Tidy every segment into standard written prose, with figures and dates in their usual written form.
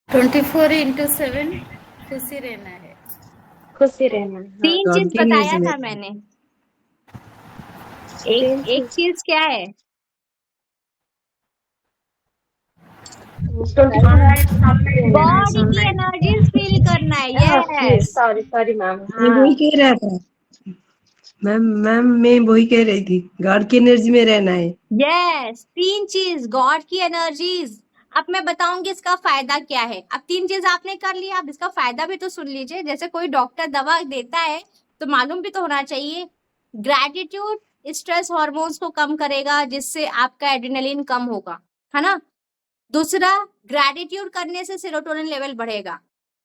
24/7 खुशी रहना है। खुशी रहना। हाँ, 3 गॉड चीज की बताया एनर्जी था में। मैंने। तीन एक चीज। चीज क्या है? 24 बॉडी की एनर्जीज फील करना है। Okay, yes. Sorry sorry ma'am. मैं वही हाँ, कह रहा था मैम मैं वही कह रही थी, गॉड की एनर्जी में रहना है। यस, 3 चीज गॉड की एनर्जीज। अब मैं बताऊंगी इसका फायदा क्या है। अब 3 चीज आपने कर लिया, अब इसका फायदा भी तो सुन लीजिए। जैसे कोई डॉक्टर दवा देता है तो मालूम भी तो होना चाहिए। ग्रैटिट्यूड स्ट्रेस हार्मोन्स को कम करेगा, जिससे आपका एड्रेनलिन कम होगा, है ना। दूसरा, ग्रैटिट्यूड करने से सेरोटोनिन लेवल बढ़ेगा।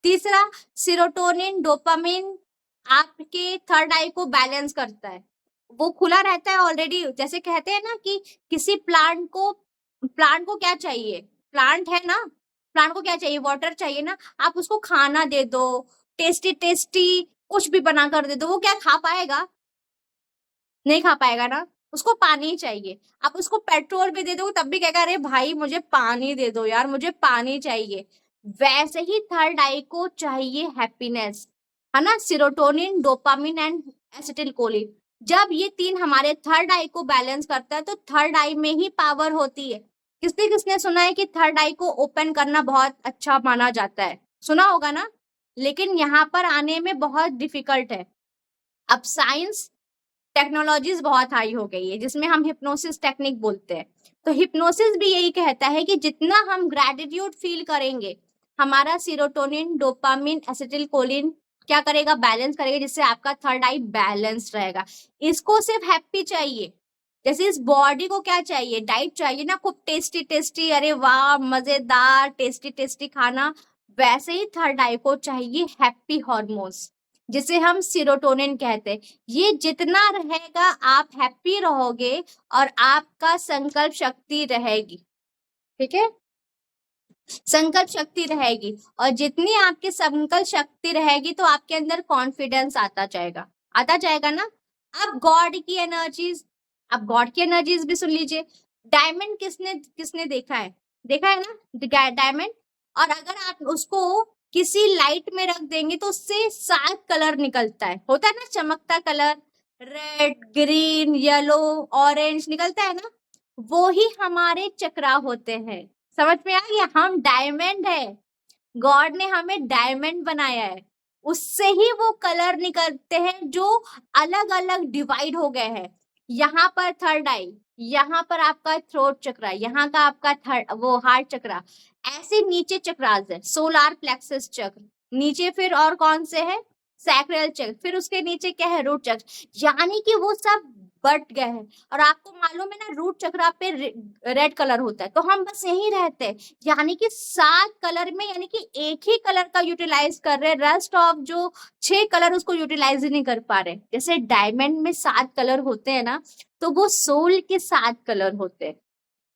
तीसरा, सेरोटोनिन डोपामिन आपके थर्ड आई को बैलेंस करता है। वो खुला रहता है ऑलरेडी। जैसे कहते हैं ना कि किसी प्लांट को क्या चाहिए? प्लांट है ना, प्लांट को क्या चाहिए? वाटर चाहिए ना। आप उसको खाना दे दो, टेस्टी टेस्टी कुछ भी बना कर दे दो, वो क्या खा पाएगा? नहीं खा पाएगा ना। उसको पानी चाहिए। आप उसको पेट्रोल भी दे दो तब भी कहेगा अरे भाई मुझे पानी दे दो यार, मुझे पानी चाहिए। वैसे ही थर्ड आई को चाहिए हैप्पीनेस, है ना। Serotonin, dopamine and acetylcholine. जब ये 3 हमारे थर्ड आई को बैलेंस करता है तो थर्ड आई में ही पावर होती है। किसने किसने सुना है कि थर्ड आई को ओपन करना बहुत अच्छा माना जाता है? सुना होगा ना। लेकिन यहाँ पर आने में बहुत डिफिकल्ट है। अब साइंस टेक्नोलॉजीज बहुत हाई हो गई है, जिसमें हम हिप्नोसिस टेक्निक बोलते हैं। तो हिप्नोसिस भी यही कहता है कि जितना हम ग्रेटिट्यूड फील करेंगे, हमारा सीरोटोनिन, डोपामिन, एसिटिलकोलिन क्या करेगा? बैलेंस करेगा, जिससे आपका थर्ड आई बैलेंस रहेगा। इसको सिर्फ हैप्पी चाहिए। जैसे इस बॉडी को क्या चाहिए? डाइट चाहिए ना, खूब टेस्टी टेस्टी, अरे वाह मजेदार टेस्टी टेस्टी खाना। वैसे ही थर्ड आई को चाहिए हैप्पी हॉर्मोन्स, जिसे हम सीरोटोनिन कहते हैं। ये जितना रहेगा आप हैप्पी रहोगे और आपका संकल्प शक्ति रहेगी। ठीक है, संकल्प शक्ति रहेगी। और जितनी आपकी संकल्प शक्ति रहेगी तो आपके अंदर कॉन्फिडेंस आता जाएगा ना। अब गॉड की एनर्जीज, अब गॉड की एनर्जीज भी सुन लीजिए। डायमंड किसने किसने देखा है ना डायमंड। और अगर आप उसको किसी लाइट में रख देंगे तो उससे 7 कलर निकलता है, होता है ना चमकता colour. Red, green, yellow, orange निकलता है ना। वो ही हमारे चक्रा होते हैं। समझ में आ गया? हम डायमंड है, गॉड ने हमें डायमंड बनाया है। उससे ही वो कलर निकलते हैं जो अलग अलग डिवाइड हो गए हैं। यहाँ पर थर्ड आई, यहाँ पर आपका थ्रोट चक्रा, यहाँ का आपका थर्ड वो हार्ट चक्रा। ऐसे नीचे चक्रास है, सोलार प्लेक्सस चक्र नीचे, फिर और कौन से है? सैक्रल चक्र, फिर उसके नीचे क्या है? रूट चक्र। यानी कि वो सब बट गए हैं। और आपको मालूम है ना रूट चक्रा पे रेड कलर होता है, तो हम बस यही रहते हैं। यानी कि 7 कलर में, यानी कि एक ही कलर का यूटिलाइज कर रहे हैं, रेस्ट ऑफ जो 6 कलर उसको यूटिलाइज ही नहीं कर पा रहे। जैसे डायमंड में 7 कलर होते हैं ना, तो वो सोल के 7 कलर होते हैं।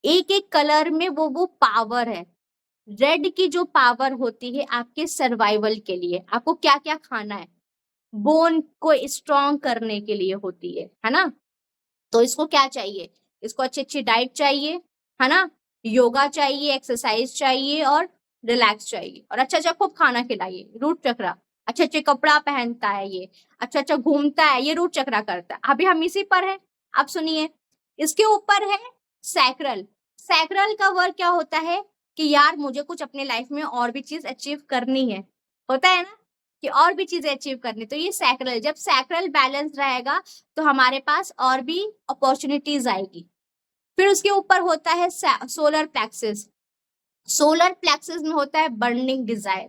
एक एक कलर में वो पावर है। रेड की जो पावर होती है आपके सर्वाइवल के लिए, आपको क्या क्या खाना है, बोन को स्ट्रॉन्ग करने के लिए होती है ना। तो इसको क्या चाहिए? इसको अच्छी अच्छी डाइट चाहिए, है ना। योगा चाहिए, एक्सरसाइज चाहिए और रिलैक्स चाहिए, और अच्छा अच्छा खूब खाना खिलाइए। रूट चक्रा अच्छे अच्छे कपड़ा पहनता है, ये अच्छा अच्छा घूमता है, ये रूट चक्रा करता है। अभी हम इसी पर है। अब सुनिए, इसके ऊपर है सैक्रल। सैक्रल का वर्क क्या होता है कि यार मुझे कुछ अपने लाइफ में और भी चीज अचीव करनी है, होता है ना कि और भी चीजें अचीव करनी। तो ये सैक्रल, जब सैक्रल बैलेंस रहेगा तो हमारे पास और भी अपॉर्चुनिटीज आएगी। फिर उसके ऊपर होता है सोलर प्लेक्सिस। सोलर प्लेक्सिस में होता है बर्निंग डिजायर,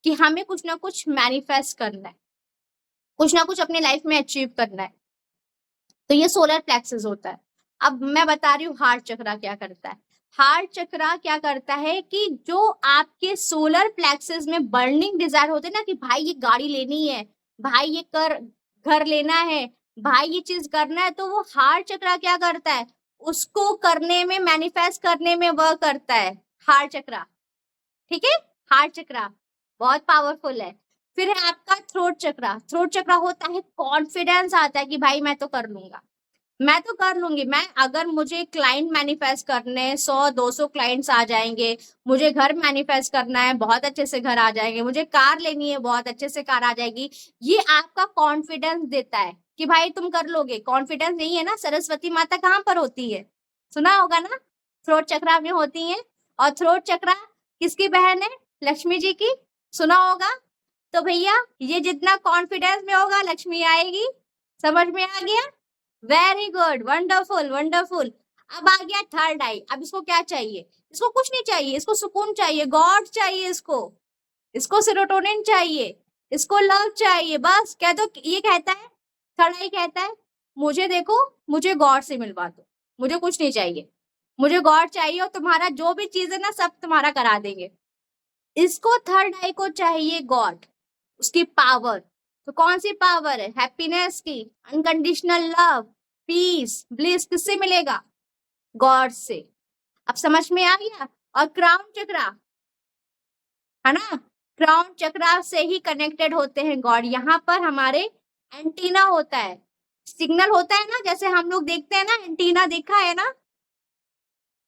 कि हमें कुछ ना कुछ मैनिफेस्ट करना है, कुछ ना कुछ अपने लाइफ में अचीव करना है। तो ये सोलर प्लेक्सिस होता है। अब मैं बता रही हूँ हार्ट चक्रा क्या करता है। हार्ट चक्रा क्या करता है कि जो आपके सोलर प्लेक्सिस में बर्निंग डिजायर होते हैं ना, कि भाई ये गाड़ी लेनी है, भाई ये घर लेना है, भाई ये चीज करना है, तो वो हार्ट चक्रा क्या करता है? उसको करने में, मैनिफेस्ट करने में वर्क करता है हार्ट चक्रा। ठीक है, हार्ट चक्रा बहुत पावरफुल है। फिर है आपका थ्रोट चक्रा। थ्रोट चक्रा होता है कॉन्फिडेंस आता है कि भाई मैं तो कर लूंगा। मैं तो कर लूंगी। मैं अगर मुझे क्लाइंट मैनिफेस्ट करने 100-200 क्लाइंट्स आ जाएंगे, मुझे घर मैनिफेस्ट करना है, बहुत अच्छे से घर आ जाएंगे, मुझे कार लेनी है, बहुत अच्छे से कार आ जाएगी। ये आपका कॉन्फिडेंस देता है कि भाई तुम कर लोगे। कॉन्फिडेंस नहीं है ना, सरस्वती माता कहाँ पर होती है? सुना होगा ना, थ्रोट चक्रा में होती है। और थ्रोट चक्रा किसकी बहन है? लक्ष्मी जी की। सुना होगा। तो भैया ये जितना कॉन्फिडेंस में होगा लक्ष्मी आएगी। समझ में आ गया? Very good, wonderful wonderful. अब आ गया थर्ड आई। अब इसको क्या चाहिए? इसको कुछ नहीं चाहिए, इसको सुकून चाहिए, गॉड चाहिए, इसको सेरोटोनिन चाहिए, इसको लव चाहिए। बस कह दो, ये कहता है, थर्ड आई कहता है मुझे देखो, मुझे गॉड से मिलवा दो, मुझे कुछ नहीं चाहिए, मुझे गॉड चाहिए और तुम्हारा जो भी चीज है ना सब तुम्हारा करा देंगे। इसको थर्ड आई को चाहिए गॉड, उसकी पावर। तो कौन सी पावर है? हैप्पीनेस की, अनकंडीशनल लव, पीस, ब्लिस किससे मिलेगा? गॉड से। अब समझ में आ गया? और क्राउन चक्रा है ना, क्राउन चक्रा से ही कनेक्टेड होते हैं गॉड। यहाँ पर हमारे एंटीना होता है, सिग्नल होता है ना, जैसे हम लोग देखते हैं ना, एंटीना देखा है ना,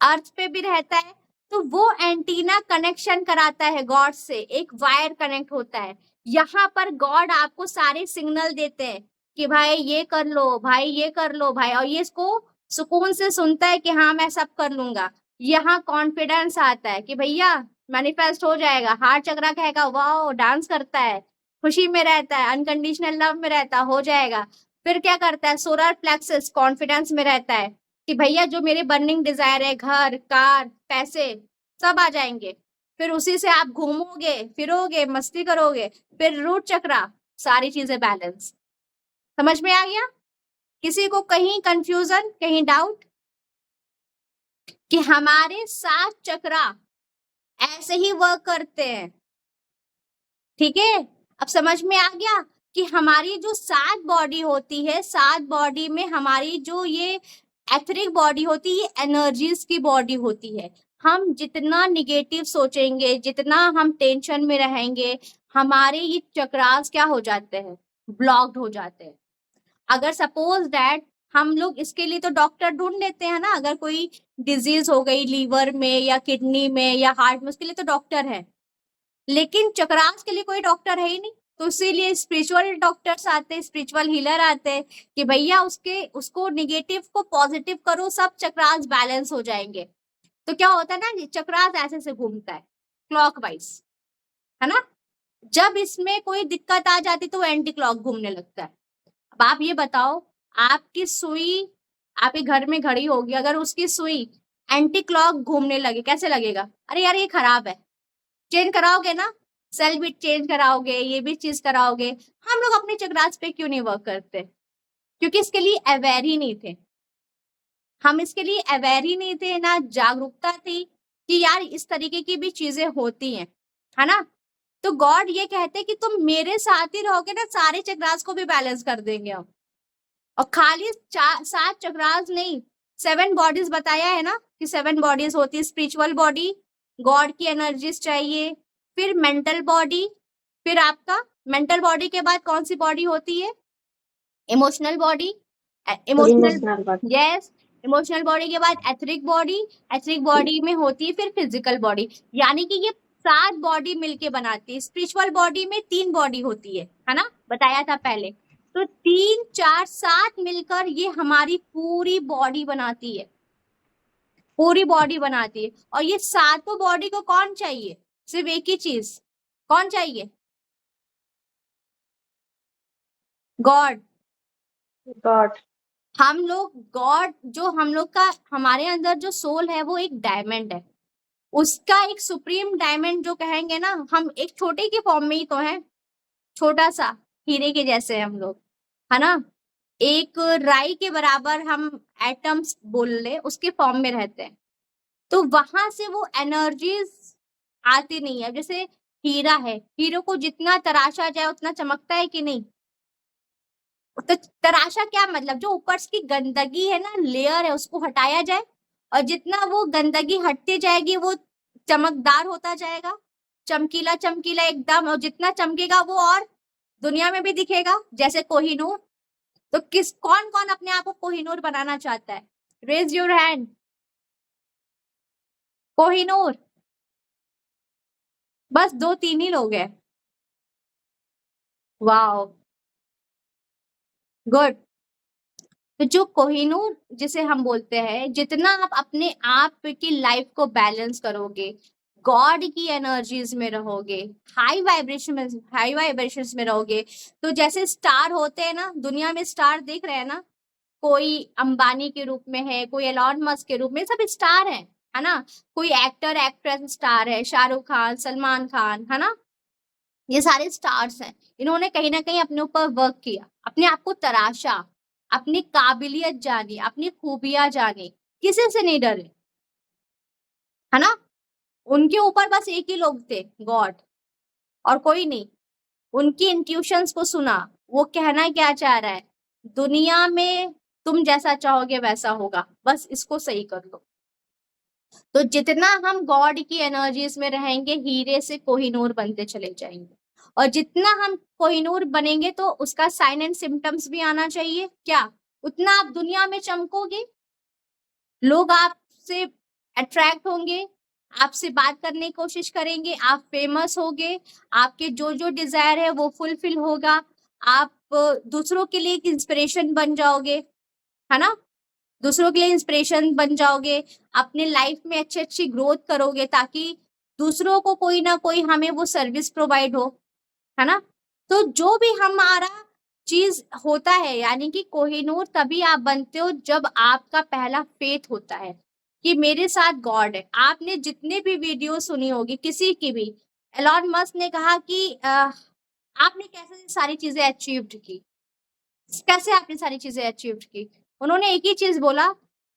अर्थ पे भी रहता है। तो वो एंटीना कनेक्शन कराता है गॉड से, एक वायर कनेक्ट होता है। यहाँ पर गॉड आपको सारे सिग्नल देते हैं कि भाई ये कर लो, भाई ये कर लो भाई, और ये इसको सुकून से सुनता है कि हाँ मैं सब कर लूंगा। यहाँ कॉन्फिडेंस आता है कि भैया मैनिफेस्ट हो जाएगा। हार्ट चक्रा कहेगा वाओ, डांस करता है, खुशी में रहता है, अनकंडीशनल लव में रहता है, हो जाएगा। फिर क्या करता है? सोलर प्लेक्सस कॉन्फिडेंस में रहता है कि भैया जो मेरे बर्निंग डिजायर है, घर, कार, पैसे, सब आ जाएंगे। फिर उसी से आप घूमोगे, फिरोगे, मस्ती करोगे। फिर रूट चक्रा, सारी चीजें बैलेंस। समझ में आ गया? किसी को कहीं कंफ्यूजन, कहीं डाउट? कि हमारे 7 चक्रा ऐसे ही वर्क करते हैं। ठीक है, अब समझ में आ गया कि हमारी जो 7 बॉडी होती है, 7 बॉडी में हमारी जो ये एथरिक बॉडी होती है, ये एनर्जीज की बॉडी होती है। हम जितना निगेटिव सोचेंगे, जितना हम टेंशन में रहेंगे, हमारे ये चक्रास क्या हो जाते हैं? ब्लॉक्ड हो जाते हैं। अगर सपोज दैट हम लोग इसके लिए तो डॉक्टर ढूंढ लेते हैं ना, अगर कोई डिजीज हो गई लीवर में या किडनी में या हार्ट में, उसके लिए तो डॉक्टर है। लेकिन चक्रास के लिए कोई डॉक्टर है ही नहीं। तो इसीलिए स्पिरिचुअल डॉक्टर्स आते हैं, स्पिरिचुअल हीलर आते हैं कि भैया उसको निगेटिव को पॉजिटिव करो, सब चक्रास बैलेंस हो जाएंगे। तो क्या होता है ना, चक्रास ऐसे से घूमता है क्लॉकवाइज, है ना। जब इसमें कोई दिक्कत आ जाती तो एंटी क्लॉक घूमने लगता है। अब आप ये बताओ, आपकी सुई, आपके घर में घड़ी होगी, अगर उसकी सुई एंटी क्लॉक घूमने लगे, कैसे लगेगा? अरे यार ये खराब है, चेंज कराओगे ना, सेल भी चेंज कराओगे, ये भी चीज कराओगे। हम लोग अपने चक्रास पे क्यों नहीं वर्क करते? क्योंकि इसके लिए अवेयर ही नहीं थे। हम इसके लिए अवेयर ही नहीं थे, ना जागरूकता थी कि यार इस तरीके की भी चीजें होती हैं, है ना। तो गॉड ये कहते कि तुम मेरे साथ ही रहोगे ना, सारे चक्रास को भी बैलेंस कर देंगे हम। और खाली 7 चक्रास नहीं, 7 बॉडीज बताया है ना कि 7 बॉडीज होती है। स्पिरिचुअल बॉडी, गॉड की एनर्जीज चाहिए, फिर मेंटल बॉडी, फिर आपका मेंटल बॉडी के बाद कौन सी बॉडी होती है? Emotional body. Emotional body. Yes, emotional body के बाद एथरिक बॉडी, एथरिक बॉडी में होती है फिर फिजिकल बॉडी। यानी कि ये 7 बॉडी मिलके बनाती है। स्पिरिचुअल बॉडी में 3 बॉडी होती है ना, बताया था पहले। तो 3, 4, 7 मिलकर ये हमारी पूरी बॉडी बनाती है, पूरी बॉडी बनाती है। और ये 7 बॉडी को कौन चाहिए? सिर्फ एक ही चीज, कौन चाहिए? गॉड। गॉड। हम लोग गॉड, जो हम लोग का, हमारे अंदर जो सोल है वो एक डायमंड है, उसका एक सुप्रीम डायमंड जो कहेंगे ना, हम एक छोटे के फॉर्म में ही तो है, छोटा सा हीरे के जैसे हम लोग, है ना। एक राई के बराबर हम एटम्स बोल ले, उसके फॉर्म में रहते हैं। तो वहां से वो एनर्जीज आती नहीं है। जैसे हीरा है, हीरो को जितना तराशा जाए उतना चमकता है कि नहीं? तो तराशा क्या मतलब? जो ऊपर की गंदगी है ना, लेयर है, उसको हटाया जाए, और जितना वो गंदगी हटती जाएगी वो चमकदार होता जाएगा, चमकीला चमकीला एकदम। और जितना चमकेगा वो और दुनिया में भी दिखेगा, जैसे कोहिनूर। तो कौन कौन अपने आप को कोहिनूर बनाना चाहता है? Raise your hand. कोहिनूर बस 2-3 ही लोग हैं। Wow, good. तो जो कोहिनूर जिसे हम बोलते हैं, जितना आप अपने आप की लाइफ को बैलेंस करोगे, गॉड की एनर्जीज में रहोगे, हाई वाइब्रेशंस में रहोगे, तो जैसे स्टार होते हैं ना, दुनिया में स्टार देख रहे हैं ना, कोई अंबानी के रूप में है, कोई एलॉन मस्क के रूप में, सब स्टार है ना। कोई एक्टर एक्ट्रेस स्टार है, शाहरुख खान, सलमान खान, है ना, ये सारे स्टार्स हैं। इन्होंने कहीं ना कहीं अपने ऊपर वर्क किया, अपने आप को तराशा, अपनी काबिलियत जानी, अपनी खूबियां जानी, किसी से नहीं डरे, है ना। उनके ऊपर बस एक ही लोग थे, गॉड, और कोई नहीं। उनकी इंट्यूशंस को सुना, वो कहना क्या चाह रहा है, दुनिया में तुम जैसा चाहोगे वैसा होगा, बस इसको सही कर लो। तो जितना हम गॉड की एनर्जीज में रहेंगे, हीरे से कोहिनूर बनते चले जाएंगे। और जितना हम कोहिनूर बनेंगे तो उसका साइन एंड सिम्टम्स भी आना चाहिए, क्या, उतना आप दुनिया में चमकोगे, लोग आपसे अट्रैक्ट होंगे, आपसे बात करने की कोशिश करेंगे, आप फेमस होगे, आपके जो जो डिजायर है वो फुलफिल होगा, आप दूसरों के लिए एक इंस्पिरेशन बन जाओगे, है ना, दूसरों के लिए इंस्पिरेशन बन जाओगे, अपने लाइफ में अच्छी अच्छी ग्रोथ करोगे, ताकि दूसरों को कोई ना कोई हमें वो सर्विस प्रोवाइड हो, है ना। तो जो भी हमारा चीज होता है, यानी कि कोहिनूर तभी आप बनते हो जब आपका पहला फेथ होता है कि मेरे साथ गॉड है। आपने जितने भी वीडियो सुनी होगी किसी की भी, एलॉन मस्क ने कहा कि आपने कैसे सारी चीजें अचीव्ड की, कैसे आपने सारी चीजें अचीव्ड की। उन्होंने एक ही चीज बोला,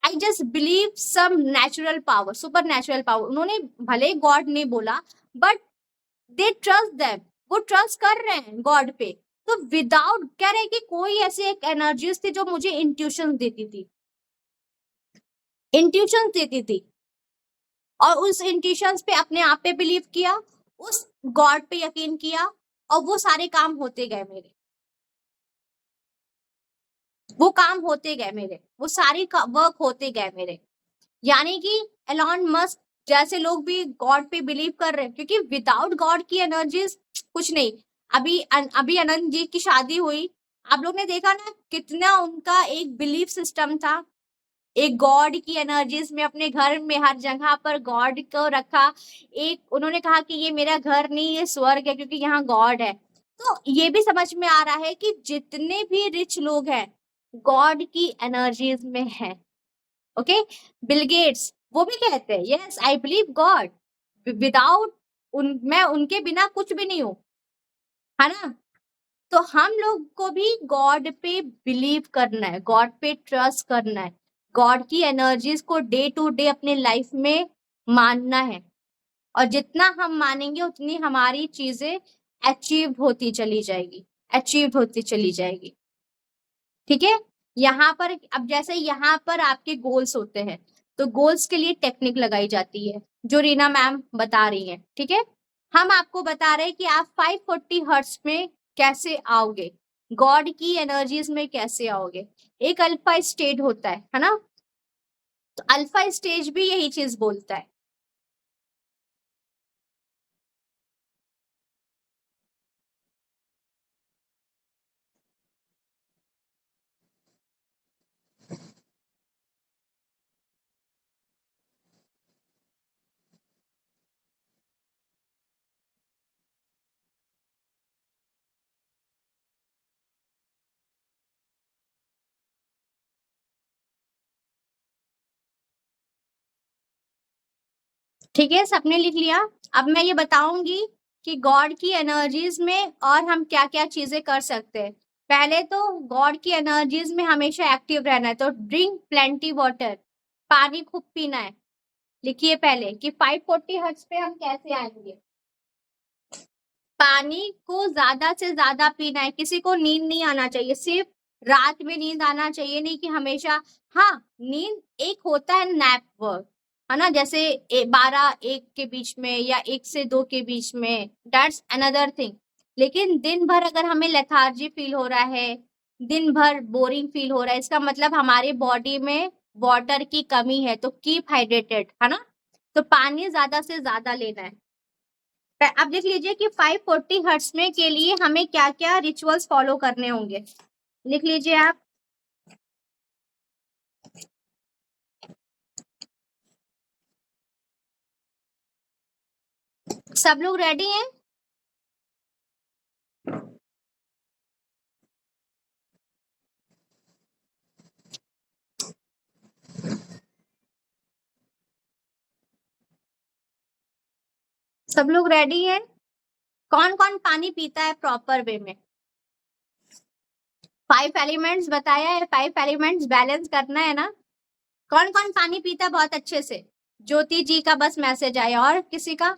I just believe some natural power, supernatural power. उन्होंने भले गॉड नहीं बोला, बट दे ट्रस्ट देम, वो ट्रस्ट कर रहे हैं गॉड पे। तो विदाउट, कह रहे हैं कि कोई ऐसी एक एनर्जीज थी जो मुझे इंट्यूशन देती थी, इंट्यूशन देती थी, और उस इंट्यूशंस पे अपने आप पे बिलीव किया, उस गॉड पे यकीन किया, और वो सारे काम होते गए मेरे, वो काम होते गए मेरे, वो सारी वर्क होते गए मेरे। यानी कि एलॉन मस्क जैसे लोग भी गॉड पे बिलीव कर रहे हैं, क्योंकि विदाउट गॉड की एनर्जीज कुछ नहीं। अभी अनंत जी की शादी हुई, आप लोग ने देखा ना कितना उनका एक बिलीफ सिस्टम था, एक गॉड की एनर्जीज में, अपने घर में हर जगह पर गॉड को रखा। एक उन्होंने कहा कि ये मेरा घर नहीं, ये स्वर्ग है, क्योंकि यहाँ गॉड है। तो ये भी समझ में आ रहा है कि जितने भी रिच लोग हैं गॉड की एनर्जीज में है। ओके, बिल गेट्स वो भी कहते हैं yes I believe God, without मैं उनके बिना कुछ भी नहीं हूं, है ना। तो हम लोग को भी गॉड पे बिलीव करना है, गॉड पे ट्रस्ट करना है, गॉड की एनर्जीज को डे टू डे अपने लाइफ में मानना है। और जितना हम मानेंगे उतनी हमारी चीजें अचीव होती चली जाएगी, अचीव होती चली जाएगी। ठीक है, यहाँ पर अब जैसे यहाँ पर आपके गोल्स होते हैं, तो गोल्स के लिए टेक्निक लगाई जाती है जो रीना मैम बता रही है। ठीक है, हम आपको बता रहे हैं कि आप 540 हर्ट्ज में कैसे आओगे, गॉड की एनर्जीज में कैसे आओगे। एक अल्फा स्टेज होता है ना, तो अल्फा स्टेज भी यही चीज बोलता है। ठीक है, सबने लिख लिया। अब मैं ये बताऊंगी कि गॉड की एनर्जीज में और हम क्या क्या चीजें कर सकते हैं। पहले तो गॉड की एनर्जीज में हमेशा एक्टिव रहना है, तो ड्रिंक प्लेंटी वाटर, पानी खूब पीना है। लिखिए पहले कि 540 हर्ट्ज पे हम कैसे आएंगे। पानी को ज्यादा से ज्यादा पीना है। किसी को नींद नहीं आना चाहिए, सिर्फ रात में नींद आना चाहिए, नहीं कि हमेशा। हाँ, नींद एक होता है नैप वर्क, है ना, जैसे 12-1 के बीच में या 1 से 2 के बीच में, दैट्स अनदर थिंग। लेकिन दिन भर अगर हमें लेथार्जी फील हो रहा है, दिन भर बोरिंग फील हो रहा है, इसका मतलब हमारे बॉडी में वाटर की कमी है। तो कीप हाइड्रेटेड, है ना। तो पानी ज्यादा से ज्यादा लेना है। अब देख लीजिए कि 540 हर्ट्ज में के लिए हमें क्या क्या रिचुअल्स फॉलो करने होंगे। लिख लीजिए आप। सब लोग रेडी हैं? सब लोग रेडी हैं? कौन कौन पानी पीता है प्रॉपर वे में? 5 एलिमेंट्स बताया है, 5 एलिमेंट्स बैलेंस करना है ना। कौन कौन पानी पीता है बहुत अच्छे से? ज्योति जी का बस मैसेज आया, और किसी का?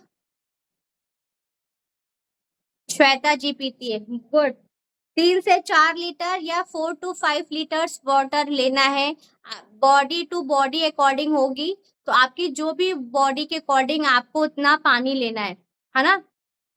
श्वेता जी पीती है, गुड। 3 से 4 लीटर या 4 to 5 लीटर्स वाटर लेना है। बॉडी टू बॉडी अकॉर्डिंग होगी, तो आपकी जो भी बॉडी के अकॉर्डिंग आपको उतना पानी लेना है ना।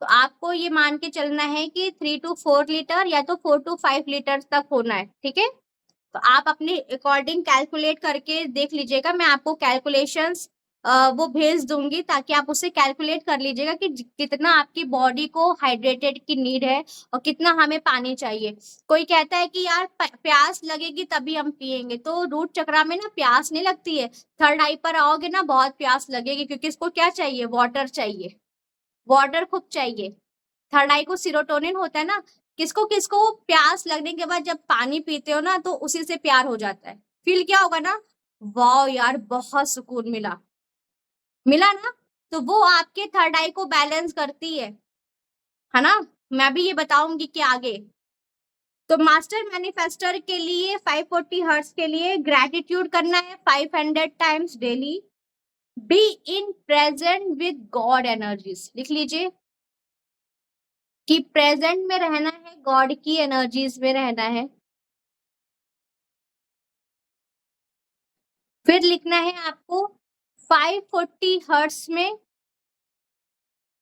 तो आपको ये मान के चलना है कि 3 to 4 लीटर या तो 4 to 5 लीटर तक होना है, ठीक है। तो आप अपने अकॉर्डिंग कैलकुलेट करके देख लीजिएगा, मैं आपको कैलकुलेशंस वो भेज दूंगी, ताकि आप उससे कैलकुलेट कर लीजिएगा कि कितना आपकी बॉडी को हाइड्रेटेड की नीड है और कितना हमें पानी चाहिए। कोई कहता है कि यार प्यास लगेगी तभी हम पियेंगे, तो रूट चक्रा में ना प्यास नहीं लगती है। थर्ड आई पर आओगे ना बहुत प्यास लगेगी, क्योंकि इसको क्या चाहिए, वाटर चाहिए, वाटर खूब चाहिए। थर्ड आई को सीरोटोनिन होता है ना। किसको किसको प्यास लगने के बाद जब पानी पीते हो ना, तो उसी से प्यार हो जाता है। फील क्या होगा ना, वाह यार बहुत सुकून मिला, मिला ना। तो वो आपके थर्ड आई को बैलेंस करती है ना। मैं भी ये बताऊंगी कि आगे। तो मास्टर मैनिफेस्टर के लिए 540 हर्ट्ज के लिए ग्रैटिट्यूड करना है 500 times daily. Be in present with God energies, लिख लीजिए कि प्रेजेंट में रहना है, गॉड की एनर्जीज में रहना है। फिर लिखना है आपको 540 हर्ट्ज में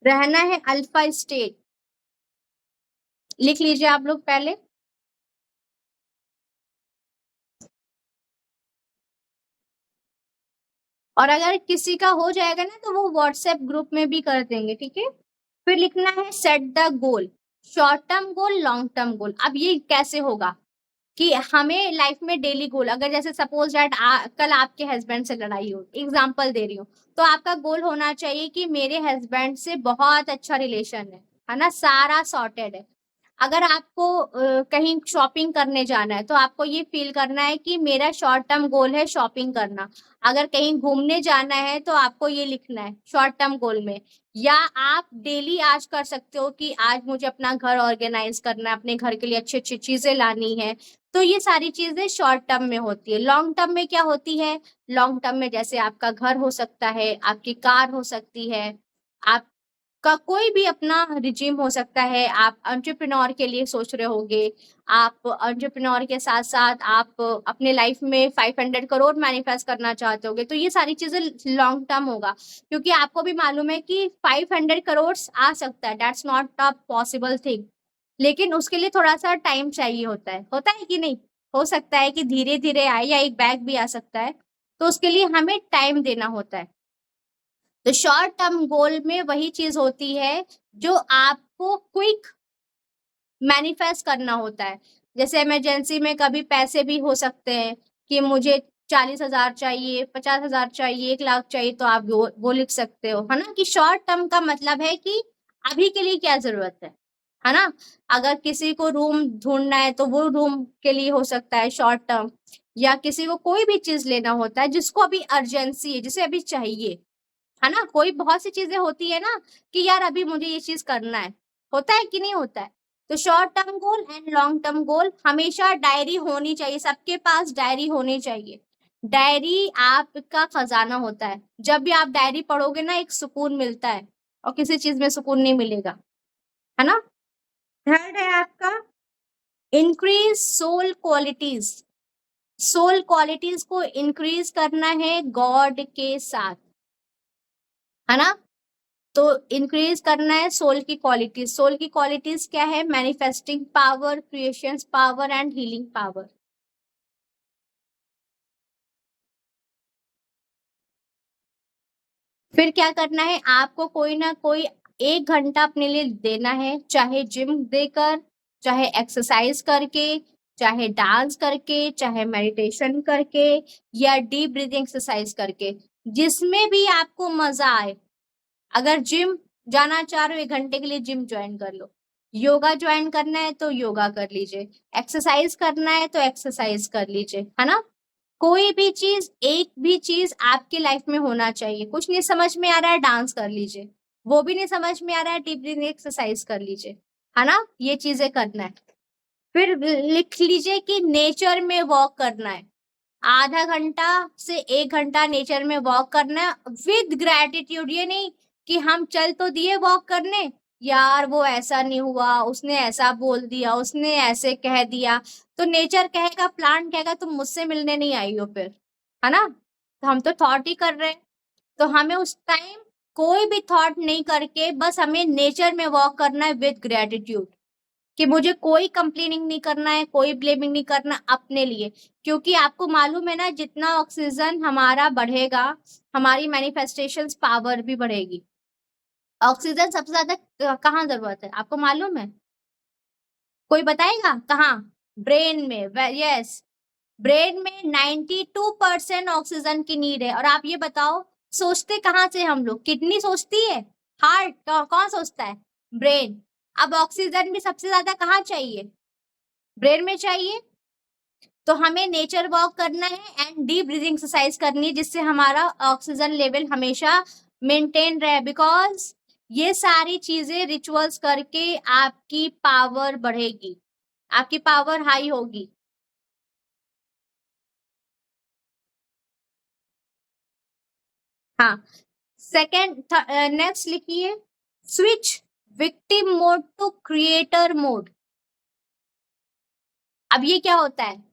रहना है अल्फा स्टेट। लिख लीजिए आप लोग पहले। और अगर किसी का हो जाएगा ना, तो वो व्हाट्सएप ग्रुप में भी कर देंगे, ठीक है। फिर लिखना है set the goal, short term goal, long term goal. अब ये कैसे होगा कि हमें लाइफ में डेली गोल, अगर जैसे सपोज दैट कल आपके हस्बैंड से लड़ाई हो, एग्जांपल दे रही हूँ, तो आपका गोल होना चाहिए कि मेरे हस्बैंड से बहुत अच्छा रिलेशन है ना, सारा सॉर्टेड है। अगर आपको कहीं शॉपिंग करने जाना है, तो आपको ये फील करना है कि मेरा शॉर्ट टर्म गोल है शॉपिंग करना। अगर कहीं घूमने जाना है, तो आपको ये लिखना है शॉर्ट टर्म गोल में। या आप डेली आज कर सकते हो कि आज मुझे अपना घर ऑर्गेनाइज करना है, अपने घर के लिए अच्छी अच्छी चीजें लानी है। तो ये सारी चीजें शॉर्ट टर्म में होती है। लॉन्ग टर्म में क्या होती है? लॉन्ग टर्म में जैसे आपका घर हो सकता है, आपकी कार हो सकती है, आप का कोई भी अपना रिजीम हो सकता है। आप एंटरप्रेन्योर के लिए सोच रहे होगे, आप एंटरप्रेन्योर के साथ साथ आप अपने लाइफ में 500 करोड़ मैनिफेस्ट करना चाहते होगे। तो ये सारी चीजें लॉन्ग टर्म होगा, क्योंकि आपको भी मालूम है कि 500 करोड़ आ सकता है, that's not a possible thing. लेकिन उसके लिए थोड़ा सा टाइम चाहिए होता है कि नहीं? हो सकता है कि धीरे धीरे आए, या एक बैग भी आ सकता है। तो उसके लिए हमें टाइम देना होता है। तो शॉर्ट टर्म गोल में वही चीज होती है जो आपको क्विक मैनिफेस्ट करना होता है। जैसे इमरजेंसी में कभी पैसे भी हो सकते हैं कि मुझे 40,000 चाहिए, 50,000 चाहिए, 1 लाख चाहिए, तो आप वो लिख सकते हो, है ना। कि शॉर्ट टर्म का मतलब है कि अभी के लिए क्या जरूरत है ना। अगर किसी को रूम ढूंढना है, तो वो रूम के लिए हो सकता है शॉर्ट टर्म। या किसी को कोई भी चीज लेना होता है जिसको अभी अर्जेंसी है, जिसे अभी चाहिए, है ना। कोई बहुत सी चीजें होती है ना कि यार अभी मुझे ये चीज करना है, होता है कि नहीं होता है। तो short term goal and long term goal, हमेशा डायरी होनी चाहिए, सबके पास डायरी होनी चाहिए। डायरी आपका खजाना होता है। जब भी आप डायरी पढ़ोगे ना, एक सुकून मिलता है, और किसी चीज में सुकून नहीं मिलेगा, है ना। थर्ड है आपका increase soul qualities. Soul qualities को इंक्रीज करना है गॉड के साथ, है ना। तो इंक्रीज करना है सोल की क्वालिटीज। सोल की क्वालिटीज क्या है? Manifesting power, creation power and healing power. फिर क्या करना है? आपको कोई ना कोई 1 घंटा अपने लिए देना है, चाहे जिम देकर, चाहे एक्सरसाइज करके, चाहे डांस करके, चाहे मेडिटेशन करके, या डीप ब्रीदिंग एक्सरसाइज करके, जिसमें भी आपको मजा आए। अगर जिम जाना चाह रहे हो 1 घंटे के लिए जिम ज्वाइन कर लो, योगा ज्वाइन करना है तो योगा कर लीजिए, एक्सरसाइज करना है तो एक्सरसाइज कर लीजिए, है ना। कोई भी चीज, एक भी चीज आपकी लाइफ में होना चाहिए। कुछ नहीं समझ में आ रहा है, डांस कर लीजिए। वो भी नहीं समझ में आ रहा है, डीप ब्रीथिंग एक्सरसाइज कर लीजिए, है ना। ये चीजें करना है। फिर लिख लीजिए कि नेचर में वॉक करना है। आधा घंटा से 1 घंटा नेचर में वॉक करना है विद ग्रेटिट्यूड। ये नहीं कि हम चल तो दिए वॉक करने, यार वो ऐसा नहीं हुआ, उसने ऐसा बोल दिया, उसने ऐसे कह दिया। तो नेचर कहेगा, प्लांट कहेगा तुम मुझसे मिलने नहीं आई हो फिर, है ना। तो हम तो थॉट ही कर रहे हैं। तो हमें उस टाइम कोई भी थॉट नहीं करके बस हमें नेचर में वॉक करना है विद ग्रेटिट्यूड, कि मुझे कोई कंप्लेनिंग नहीं करना है, कोई ब्लेमिंग नहीं करना अपने लिए। क्योंकि आपको मालूम है ना, जितना ऑक्सीजन हमारा बढ़ेगा, हमारी मैनिफेस्टेशंस पावर भी बढ़ेगी। ऑक्सीजन सबसे ज्यादा कहाँ जरूरत है आपको मालूम है? कोई बताएगा कहाँ? ब्रेन में। यस, ब्रेन में 92% ऑक्सीजन की नीड है। और आप ये बताओ, सोचते कहाँ से हम लोग? किडनी सोचती है, हार्ट कौन सोचता है? ब्रेन। अब ऑक्सीजन भी सबसे ज्यादा कहाँ चाहिए? ब्रेन में चाहिए। तो हमें नेचर वॉक करना है एंड डीप ब्रीदिंग एक्सरसाइज करनी है, जिससे हमारा ऑक्सीजन लेवल हमेशा मेंटेन रहे। बिकॉज ये सारी चीजें रिचुअल्स करके आपकी पावर बढ़ेगी, आपकी पावर हाई होगी। हाँ, सेकेंड, नेक्स्ट लिखिए, switch victim mode to creator mode. अब ये क्या होता है?